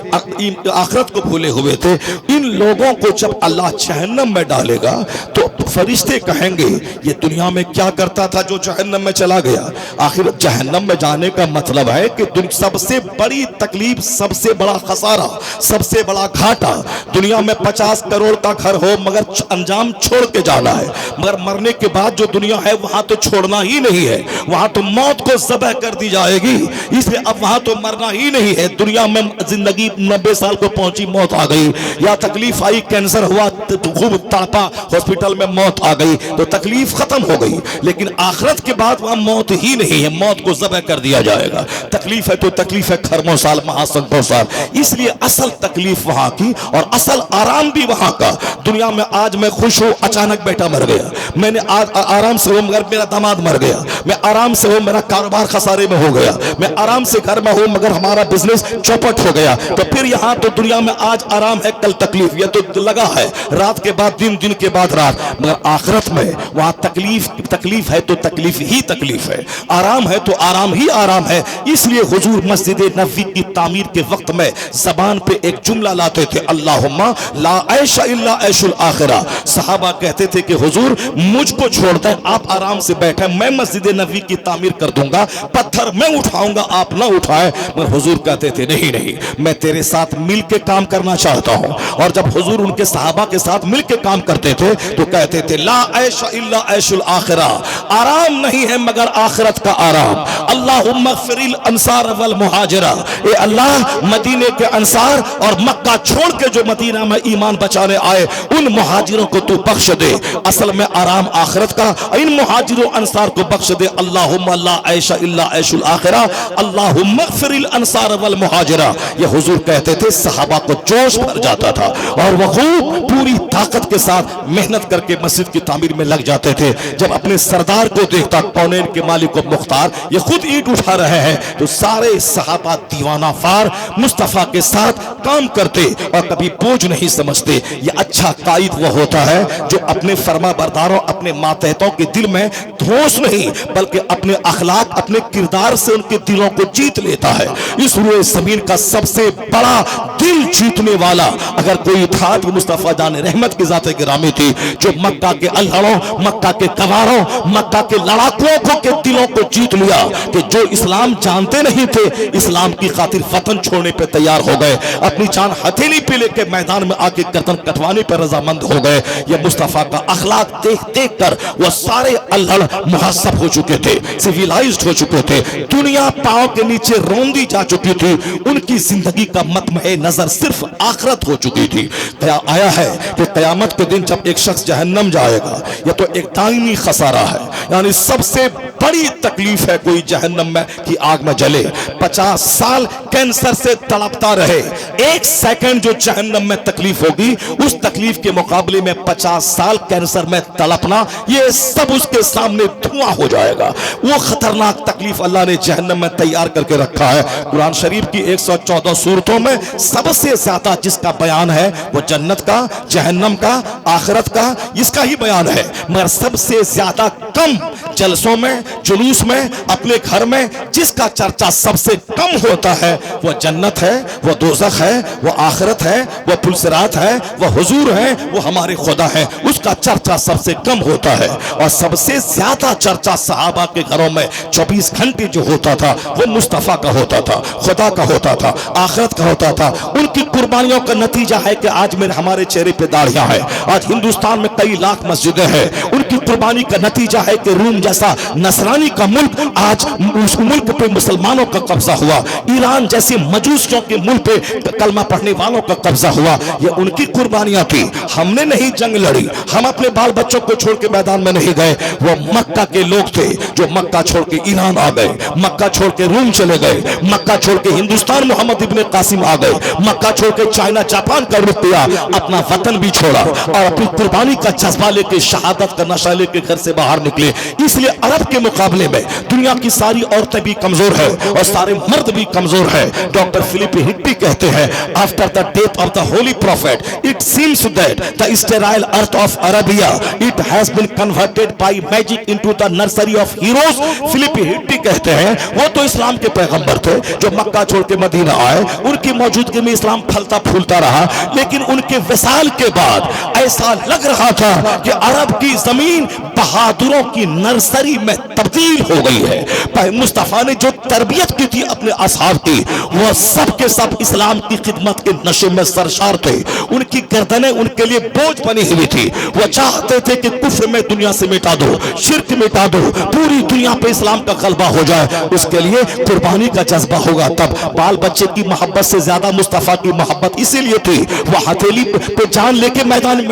आखिरत को भूले हुए थे, इन लोगों को जब अल्लाह जहन्नम में डालेगा तो फरिश्ते कहेंगे ये दुनिया में क्या करता था जो जहन्नम में चला गया। आखिर जहन्नम में जाने का मतलब है कि सबसे बड़ी तकलीफ, सबसे बड़ा खसारा, सबसे बड़ा घाटा, दुनिया में 50 करोड़ का घर हो मगर अंजाम छोड़ के जाना है, मगर मरने के बाद जो दुनिया है वहां तो छोड़ना ही नहीं है, वहां तो मौत को ज़बह कर दी जाएगी, इसलिए अब वहां तो मरना ही नहीं है। दुनिया में जिंदगी 90 साल को पहुंची, मौत आ गई, या तकलीफ आई, कैंसर हुआ तो खूब तड़पा, हॉस्पिटल में मौत आ गई तो तकलीफ खत्म हो गई। लेकिन आखिरत के बाद वहां मौत ही नहीं है, मौत को ज़बह कर दिया जाएगा। तकलीफ है तो तकलीफ है खरबों साल, महासंख्यों साल, इसलिए असल तकलीफ वहां की और असल आराम भी वहां का। दुनिया में आज मैं खुश हूं, अचानक बेटा मर गया, मैंने आज आराम से हूं मगर मेरा दामाद मर गया, मैं आराम से हूं मेरा कारोबार खसारे में हो गया, मैं आराम से घर में हूं मगर हमारा बिजनेस चौपट हो गया। तो फिर यहां तो दुनिया में आज आराम है, कल तकलीफ, ये तो लगा है रात के बाद दिन, दिन के बाद रात, मगर आखिरत में वहां तकलीफ है तो तकलीफ ही तकलीफ है, आराम है तो आराम ही आराम है। इसलिए हुजूर मस्जिद नबवी की तामीर के वक्त में जबान पे एक जुमला लाते थे, अल्लाहुम्मा ला ऐशा इल्ला ऐशुल आखिरा। सहाबा कहते थे कि हुजूर मुझको छोड़ दें, आप आराम से बैठे, मैं मस्जिद नबवी की तामीर कर दूंगा, पत्थर मैं उठाऊंगा आप ना उठाए। मगर हुजूर कहते थे नहीं नहीं, मैं तेरे साथ मिल के काम करना चाहता हूं। और जब हुजूर उनके सहाबा के साथ मिल के काम करते थे तो कहते थे ला ऐशा इल्ला ऐशुल आखिरा, आराम नहीं है मगर आखिरत का आराम। अल्लाहुम्मा फ़िरिल अंसार वल मुहाजिरा, ए अल्लाह मदीने के अंसार और मक्का छोड़ के जो मदीना में ईमान बचाने आए उन मुहाजिरों को तू बख्श दे। असल में आराम आखिरत का, इन मुहाजिरों अंसार को बख्श दे। अल्लाहुम्मा ला ऐशा इल्ला ऐशुल आखिरा, अल्लाहुम्मा फ़िरिल अंसार वल मुहाजिरा। ये हुजूर कहते थे, सहाबा को जोश भर जाता था और वह खूब पूरी ताकत के साथ मेहनत करके मस्जिद की तामीर में लग जाते थे। जब अपने सरदार को देखता, कौनैन के मालिक व मुख्तार, ये खुद ईंट उठा रहे हैं, तो सारे सहाबा दीवाना फार मुस्तफा के साथ काम करते और कभी बोझ नहीं समझते। ये अच्छा कायद वो होता है जो अपने फरमा बरदारों, अपने मातहतों के दिल में धोस नहीं बल्कि अपने अखलाक, अपने किरदार से उनके दिलों को जीत लेता है। इस रूए ज़मीन का सबसे बड़ा दिल जीतने वाला अगर कोई था तो मुस्तफा जान रहमत की ज़ात गिरामी थी, जो मक्का के अल्हड़ों, मक्का के कवारों, मक्का के लड़ाकुओं को के दिलों को जीत लिया कि जो इस्लाम जानते नहीं थे इस्लाम की खातिर वतन छोड़ने पे तैयार हो गए, अपनी जान हथेली पे लेके मैदान में आके गर्दन कटवाने पर रजामंद हो गए। ये मुस्तफा का अखलाक देख देख कर वो सारे अल्हड़ मुहस्सब हो चुके थे, सिविलाइज्ड हो चुके थे, दुनिया पांव के नीचे रौंदी जा चुकी थी, उनकी जिंदगी का मतमए नजर सिर्फ आखिरत हो चुकी थी। आया है कि कयामत के दिन जब एक शख्स जहन्नम जाएगा, यह तो एक दायमी खसारा है, यानी सबसे बड़ी तकलीफ है कोई जहन्नम में की आग में जले, 50 साल कैंसर से तड़पता रहे, 1 सेकंड जो जहन्नम में तकलीफ होगी उस तकलीफ के मुकाबले में 50 साल कैंसर में तड़पना, ये सब उसके सामने धुआं हो जाएगा। वो खतरनाक तकलीफ अल्लाह ने जहन्नम में तैयार करके रखा है। कुरान शरीफ की 114 सूरतों में सबसे ज्यादा जिसका बयान है वो जन्नत का, जहन्नम का, आखिरत का, इसका ही बयान है, मगर सबसे ज्यादा कम जलसों में, जुलूस में, अपने घर में जिसका चर्चा सबसे कम होता है वो जन्नत है, वो दोज़ख है, वो आखिरत है, वो पुलसिरात है, वो हुजूर है, वो हमारे खुदा है, उसका चर्चा सबसे कम होता है। और सबसे ज्यादा चर्चा सहाबा के घरों में 24 घंटे जो होता था वो मुस्तफा का होता था, खुदा का होता था, आखिरत का होता था। उनकी कुर्बानियों का नतीजा है कि आज मेरे हमारे चेहरे पे दाढ़ियां हैं, आज हिंदुस्तान में कई लाख मस्जिदें हैं, उनकी कुर्बानी का नतीजा है कि रोम जैसा नसरानी का मुल्क आज उस मुल्क पे मुसलमानों का कब्जा हुआ, ईरान जैसे मजूसियों के मुल्क पे कलमा पढ़ने वालों का कब्जा हुआ। ये उनकी कुर्बानियां थी। हमने नहीं जंग लड़ी, हम अपने बाल बच्चों को छोड़ के मैदान में नहीं गए। वो मक्का के लोग थे जो मक्का छोड़ के ईरान आ गए, मक्का छोड़ के रोम चले गए, मक्का छोड़ के हिंदुस्तान मोहम्मद इब्ने कासिम आ गए, मक्का छोड़ के चाइना जापान का रुख किया, अपना वतन भी छोड़ा और अपनी कुर्बानी का जज्बा लेके, शहादत का नशा लेके घर से बाहर निकले। इसलिए अरब के मुकाबले में दुनिया की सारी औरतें भी कमजोर है और सारे मर्द भी कमजोर है। डॉक्टर फिलिप हिप्पी कहते हैं, after the death of the holy prophet it seems that the sterile earth of Arabia it has been converted by magic into the nursery of heroes. Philip Hitti कहते हैं वो तो इस्लाम के पैगंबर थे जो मक्का छोड़ के मदीना आए, उनकी मौजूदगी में इस्लाम फलता फूलता रहा, लेकिन उनके विसाल के बाद ऐसा लग रहा था कि अरब की जमीन बहादुरों की नर्सरी में तब्दील हो गई है। मुस्तफा ने जो तरबियत की थी अपने असहाब की, वो सब के सब इस्लाम की खिदमत के नशे में सरशार थे। उनकी गर्दनें उनके लिए बोझ बनी हुई थी। वो चाहते थे कि कुफ्र में दुनिया से मिटा दो, शिर्क मिटा दो, पूरी दुनिया पे इस्लाम का गलबा हो जाए। उसके लिए कुर्बानी का जज्बा होगा। तब बाल बच्चे की मोहब्बत से ज्यादा मुस्तफा की मोहब्बत इसीलिए थी वो हथेली पे जान लेके मैदान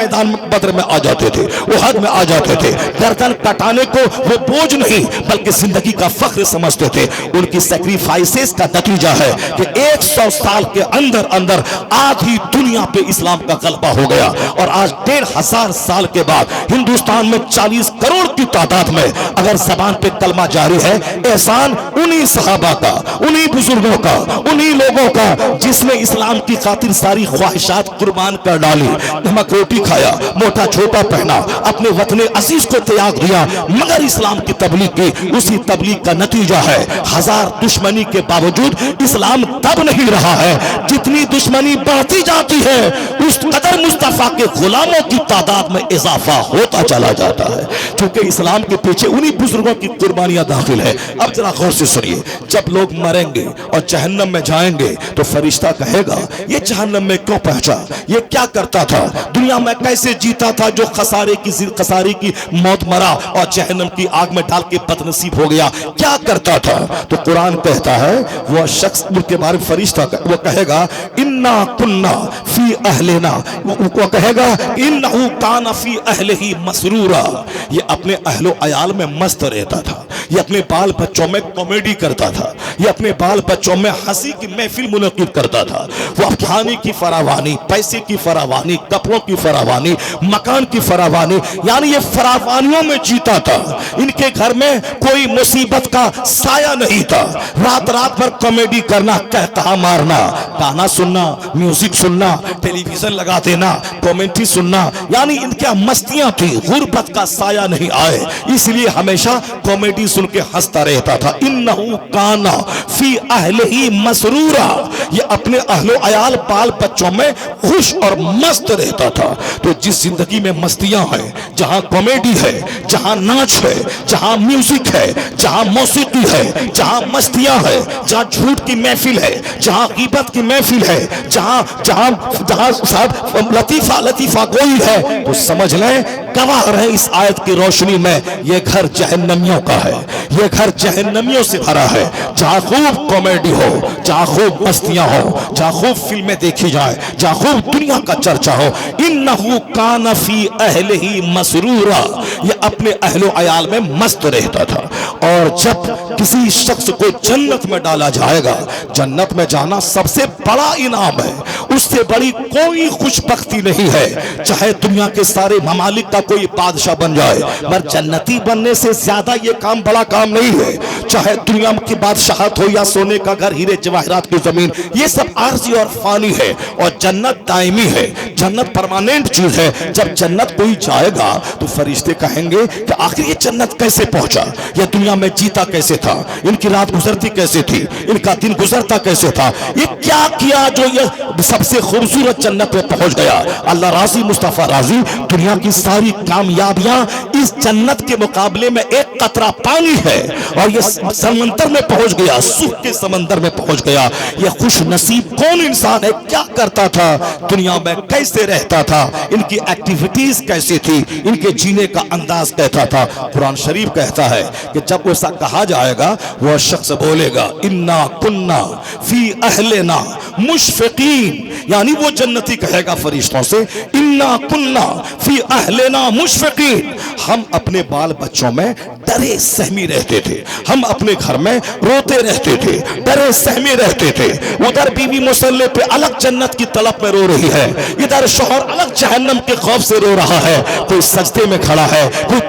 बदर में आ जाते थे, वो हद में आ जाते थे। गर्दन कटाने को वो बोझ नहीं बल्कि जिंदगी का फख्र समझते थे। उनकी सैक्रिफाइसेस का नतीजा है कि 100 साल के अंदर अंदर आधी दुनिया पे इस्लाम का गलबा हो गया और आज 1500 साल के बाद हिंदुस्तान में 40 करोड़ की तादाद में अगर जबान पे कलमा जारी है, एहसान उन्हीं सहाबा का, उन्हीं बुजुर्गों का, उन्हीं लोगों का जिसने इस्लाम की खातिर सारी ख्वाहिशात कुर्बान कर डाली, नमक रोटी खाया, मोटा छोटा पहना, अपने वतने अजीज को त्याग दिया मगर इस्लाम की तबलीग की। उसी तबलीग का नतीजा है हजार दुश्मनी के बावजूद इस्लाम तब नहीं रहा है। जितनी दुश्मनी बढ़ती जाती है उस कदर मुस्तफा के गुलामों की तादाद में इजाफा होता चला जाता है, क्योंकि इस्लाम के पीछे उन्हीं बुजुर्गों की कुर्बानियां दाखिल है। अब जरा गौर से सुनिए, जब लोग मरेंगे और जहन्नम में जाएंगे तो फरिश्ता कहेगा ये जहन्नम में क्यों पहुंचा, ये क्या करता था, दुनिया में कैसे जीता था जो खसारे की मौत मरा और जहन्नम की आग में डाल के बदनसीब हो गया, क्या करता था। तो कुरान कहता है वह शख्स के बारे में फरिश्ता वो कहेगा इन्ना कुन्ना फी अहलिना, वो कहेगा इन्नहु काना फी अहलिही मसरूरा, ये अपने अहलो अयाल में मस्त रहता था, ये अपने बाल बच्चों में कॉमेडी करता था, ये अपने बाल बच्चों में हंसी की महफिल मुनक़िद करता था। वो खाने की फरावानी, पैसे की फरावानी, कपड़ों की फरावानी, मकान की फरावानी, यानी ये फरावानियों में जीता था। इनके घर में कोई मुसीबत का साया नहीं था। रात रात भर कॉमेडी करना, कहता मारना, गाना सुनना, म्यूजिक सुनना, टेलीविजन लगा देना, कॉमेंट्री सुनना, यानी इनके मस्तियां थी, गुर्बत का साया नहीं आए, इसलिए हमेशा कॉमेडी सुन के हंसता रहता था। इन्नहु काना फी अहलिही मसरूरा, ये अपने अहलो अयाल बाल बच्चों में खुश और मस्त रहता था। तो जिस जिंदगी में मस्तियां हैं, जहां कॉमेडी है, जहां नाच है, जहां म्यूजिक है, जहां मौसीकी है, जहां मस्तियां है, जहां झूठ की महफिल है, जहां गीबत की महफिल है, जहां जहां जहां साहब लतीफा गोई है, तो समझ लें गवाह रहे इस आयत की रोशनी में, ये घर जहन्नमियों का है, ये घर जहन्नमियों से भरा है। जहां खूब कॉमेडी हो, जहां खूब मस्तियां हो, जहां खूब फिल्में देखी जाए, जहां खूब दुनिया का चर्चा हो। इन्नहु काना फी अहलिही मसरूरा, ये अपने अहलो अयाल में मस्त रहता था। और जब किसी शख्स को जन्नत में डाला जाएगा, जन्नत में जाना सबसे बड़ा इनाम है, उससे बड़ी कोई खुशबख्ती नहीं है। चाहे दुनिया के सारे ममालिक का कोई बादशाह बन जाए, मगर जन्नती बनने से ज्यादा ये काम बड़ा काम नहीं है। चाहे दुनिया की बादशाहत हो या सोने का घर, हीरे जवाहरात की जमीन, ये सब आर्जी और फानी है और जन्नत दायमी है, जन्नत परमानेंट चीज है। जब जन्नत कोई जाएगा तो फरिश्ते कहेंगे कि आखिर ये जन्नत कैसे पहुंचा, ये दुनिया में जीता कैसे था, इनकी रात गुजरती कैसे थी, इनका दिन गुजरता कैसे था, ये क्या किया जो ये सबसे खूबसूरत जन्नत में पहुंच गया। अल्लाह राजी, मुस्तफा राजी, दुनिया की सारी कामयाबियां इस जन्नत के मुकाबले में एक कतरा पानी है और ये समंदर में पहुंच गया, सुख के समंदर में पहुंच गया। ये खुश नसीब कौन इंसान है, क्या करता था दुनिया में, कैसे कैसे रहता था, इनकी एक्टिविटीज कैसी थी, इनके जीने का अंदाज कैसा था। कुरान शरीफ कहता है कि जब ऐसा कहा जाएगा वह शख्स बोलेगा इन्ना कुन्ना फी अहलेना मुशफिकीन, यानी वो जन्नती कहेगा फरिश्तों से इन्ना कुन्ना फी अहलेना मुशफिकीन, हम अपने बाल बच्चों में डरे सहमी रहते थे, हम अपने घर में रोते रहते थे, डरे सहमे रहते थे। उधर बीवी मुसल्ले पे अलग जन्नत की तलब में रो रही है, इधर शौहर अलग जहन्नम के खौफ से रो रहा है। कोई सजदे में खड़ा है, कोई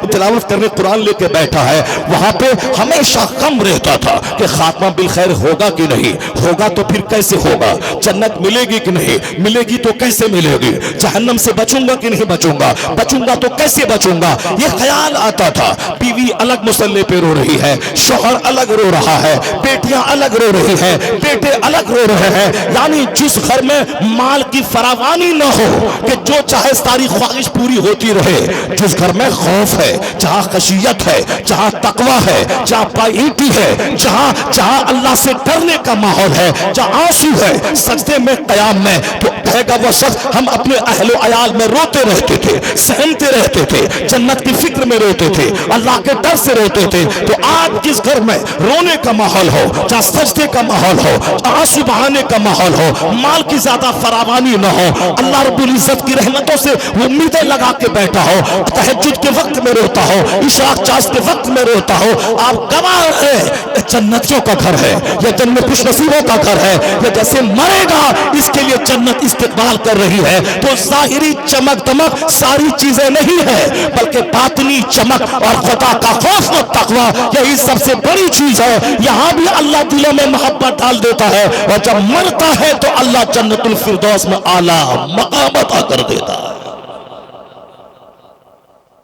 तिलावत करने कुरान लेके बैठा है, वहां पे हमेशा गम रहता था कि खात्मा बिल खैर होगा कि नहीं होगा, तो फिर कैसे होगा, जन्नत मिलेगी कि नहीं मिलेगी, तो कैसे मिलेगी, जहन्नम से बचूंगा कि नहीं बचूंगा, बचूंगा तो कैसे बचूंगा, ये ख्याल आता था। बीवी अलग मुसल्ले पे रो रही है, शौहर अलग रो रहा है, बेटियां अलग रो रही है, बेटे अलग रो रहे हैं। यानी जिस घर में माल की फरावानी न हो कि जो चाहे सारी ख्वाहिश पूरी होती रहे, जिस घर में खौफ है, जहां खशियत है, जहां तकवा है, जहां पाइटी है, जहां अल्लाह से डरने का माहौल है, जहां आंसू है सजदे में कयाम में, तो कहेगा वो शख्स हम अपने अहलो अयाल में रोते रहते थे, सहमते रहते थे, जन्नत की फिक्र में रोते थे, अल्लाह के डर से रोते थे। तो आज जिस घर में रोने का माहौल हो, जहां सजदे का माहौल हो, आंसू बहाने का माहौल हो, माल की ज्यादा फरावानी न हो, अल्लाह रब्बुल इज्जत की रहमतों से वो उम्मीदें लगा के बैठा हो, तहज्जुद के वक्त में रोता हो, इशराक चाश के वक्त में रोता हो, आप गवाह है ये जन्नतियों का घर है, ये जन्नत खुशनसीबों का घर है, ये जैसे मरेगा इसके लिए जन्नत इस्तिकबाल कर रही है। तो जाहिरी चमक दमक सारी चीजें नहीं है, बल्कि बातनी चमक और खुदा का खौफ और तकवा यही सबसे बड़ी चीज है। यहां भी अल्लाह दिलों में मोहब्बत डाल देता है, और जब मरता है तो अल्लाह जन्नतुल फिरदौस में आला मकाम अता कर देता है।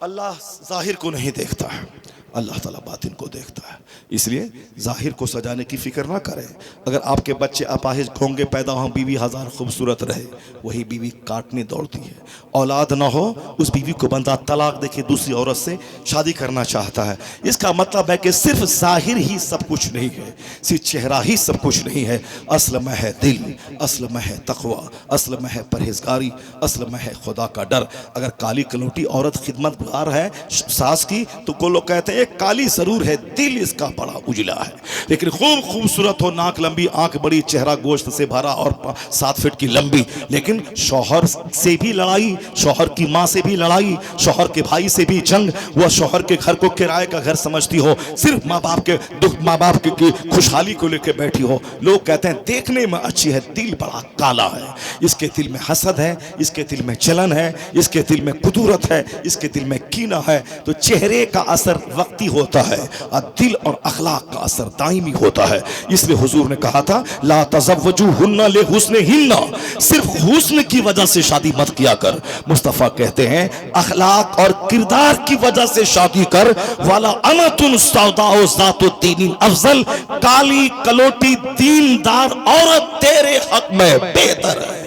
अल्लाह जाहिर को नहीं देखता है, अल्लाह ताला बातिन को देखता है। इसलिए जाहिर को सजाने की फिक्र ना करें। अगर आपके बच्चे अपाहिज होंगे पैदा हो, बीवी हजार खूबसूरत रहे, वही बीवी काटने दौड़ती है। औलाद ना हो, उस बीवी को बंदा तलाक देके दूसरी औरत से शादी करना चाहता है। इसका मतलब है कि सिर्फ जाहिर ही सब कुछ नहीं है, सिर्फ चेहरा ही सब कुछ नहीं है। असल में है दिल, असल में है तकवा, असल में है परहेजगारी, असल में है खुदा का डर। अगर काली कलौटी औरत खिदमतगार है सास की, तो को लोग कहते हैं काली जरूर है, दिल इसका बड़ा उजला है। लेकिन खूब खूबसूरत हो, नाक लंबी, आंख बड़ी, चेहरा गोश्त से भरा और 7 फीट की लंबी, लेकिन शौहर से भी लड़ाई, शौहर की माँ से भी लड़ाई, शौहर के भाई से भी जंग, वह शौहर के घर को किराए का घर समझती हो, सिर्फ माँ बाप के दुख, माँ बाप की खुशहाली को लेकर बैठी हो। लोग कहते हैं देखने में अच्छी है, दिल बड़ा काला है, इसके दिल में हसद है, इसके दिल में जलन है, इसके दिल में कुदूरत है, इसके दिल में कीना है। तो चेहरे का असर वक्ती होता है और दिल और अखलाक का असर दायमी होता है। इसलिए हुजूर ने कहा था ला तज़व्वजुहुन्ना ले हुस्निहिन्ना, सिर्फ हुस्न की वजह से शादी मत किया कर। मुस्तफा कहते हैं अखलाक और किरदार की वजह से शादी कर। वाला अनतुन सौदाओ ज़ातु दीनिन अफजल, काली कलोटी दीनदार औरत तेरे हक में बेहतर है।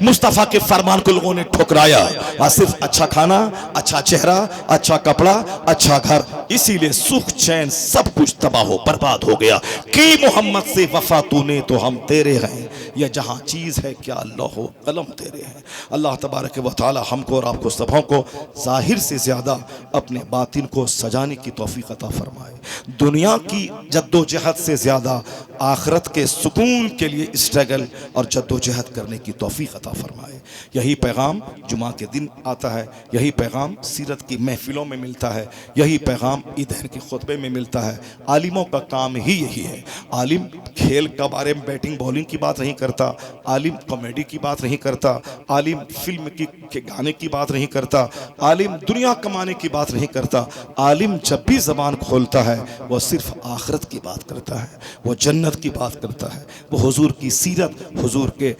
मुस्तफा के फरमान को लोगों ने ठुकराया, और सिर्फ अच्छा खाना, अच्छा चेहरा, अच्छा कपड़ा, अच्छा घर, इसीलिए सुख चैन सब कुछ तबाह हो बर्बाद हो गया। कि मोहम्मद से वफा तूने तो हम तेरे हैं, यह जहां चीज है क्या अल्लाह हो कलम तेरे हैं। अल्लाह तबारक व तआला हमको और आपको सबों को जाहिर से ज्यादा अपने बातिन को सजाने की तौफीक अता फरमाए। दुनिया की जद्दोजहद से ज्यादा आखिरत के सुकून के लिए स्ट्रगल और जद्दोजहद करने की तौफीक अता फरमाए। यही पैगाम जुमा के दिन आता है, यही पैगाम सीरत की महफिलों में मिलता है, यही पैगाम ईदैन के खुतबे में मिलता है। आलिमों का काम ही यही है। आलिम खेल के बारे में, बैटिंग बॉलिंग की बात नहीं करता, आलिम कॉमेडी की बात नहीं करता, आलिम फिल्म के गाने की बात नहीं करता, आलिम दुनिया कमाने की बात नहीं करता। आलिम जब भी जबान खोलता है वह सिर्फ आखिरत की बात करता है, वह जन्नत की बात करता है, वो हुजूर की सीरत, हुजूर के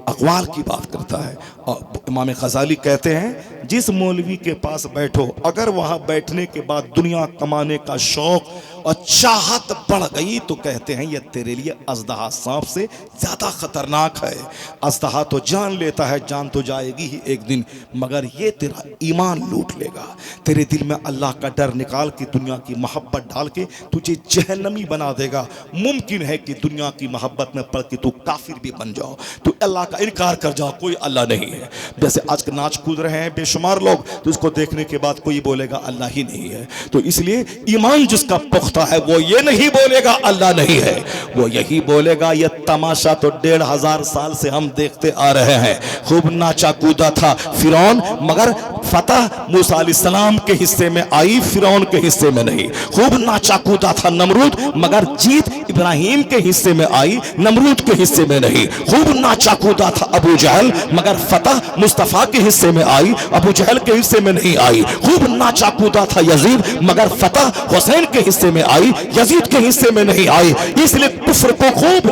अक़वाल की बात करता है। और इमाम ग़ज़ाली कहते हैं जिस मौलवी के पास बैठो, अगर वहाँ बैठने के बाद दुनिया कमाने का शौक़ और चाहत बढ़ गई तो कहते हैं ये तेरे लिए अजदहा सांप से ज्यादा खतरनाक है। अजदहा तो जान लेता है, जान तो जाएगी ही एक दिन, मगर ये तेरा ईमान लूट लेगा। तेरे दिल में अल्लाह का डर निकाल के दुनिया की मोहब्बत डाल के तुझे जहन्नमी बना देगा। मुमकिन है कि दुनिया की मोहब्बत में पड़ के तू काफिर भी बन जाओ, तू अल्लाह का इनकार कर जाओ, कोई अल्लाह नहीं है। जैसे आज नाच कूद रहे हैं बेशुमार लोग, तो इसको देखने के बाद कोई बोलेगा अल्लाह ही नहीं है। तो इसलिए ईमान जिसका पुख्ता है वो ये नहीं बोलेगा अल्लाह नहीं है, वो यही बोलेगा ये तमाशा तो 1500 साल से हम देखते आ रहे हैं। खूब नाचा कूदा था फिरौन, मगर फतह मूसा अलैहिस्सलाम के हिस्से में आई, फिरौन के हिस्से में नहीं। खूब नाचा कूदा था नमरूद, मगर जीत इब्राहिम के हिस्से में आई, नमरूद के हिस्से में नहीं। खूब नाचा कूदा था अबू जहल, मगर फतह मुस्तफा के हिस्से में आई, अबू जहल के हिस्से में नहीं आई। खूब नाचा कूदा था यजीद, मगर फतह हुसैन के हिस्से में आई, यजीद के हिस्से में नहीं आई। इसलिए कुफ्र को खूब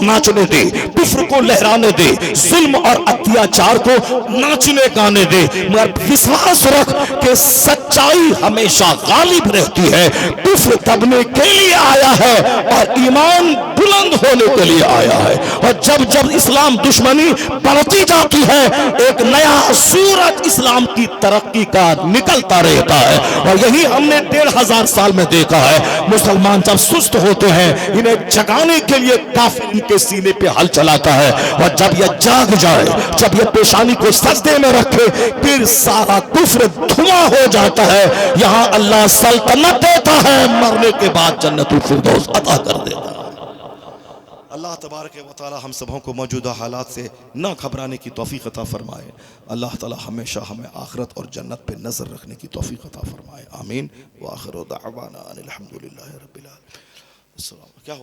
नाचने दे, कुफ्र को लहराने दे, जुल्म और अत्याचार को नाचने गाने दे, मगर विश्वास रख कि सच्चाई हमेशा गालिब रहती है। कुफ्र दबने के लिए आया है और ईमान बुलंद होने के लिए आया है। और जब जब इस्लाम दुश्मनी बढ़ती जाती है, एक नया सूरज इस्लाम की तरक्की का निकलता रहता है। और यही हमने 1500 साल में देखा है। मुसलमान जब सुस्त होते हैं, इन्हें जगाने के लिए काफिर इनके सीने पे हल चलाता है, और जब यह जाग जाए, जब यह पेशानी को सजदे में रखे, फिर सारा कुफ्र धुआं हो जाता है। यहां अल्लाह सल्तनत देता है, मरने के बाद जन्नतुल फिरदौस अता कर देता है। अल्लाह तबारक व तआला हम सबों को मौजूदा हालात से न घबराने की तौफीक अता फरमाए। अल्लाह ताला हमेशा हमें आखिरत और जन्नत पे नजर रखने की तौफीक अता फरमाए। आमीन। व आखिरु दाअवाना अनिल हम्दुलिल्लाहि रब्बिल आलमीन। क्या हो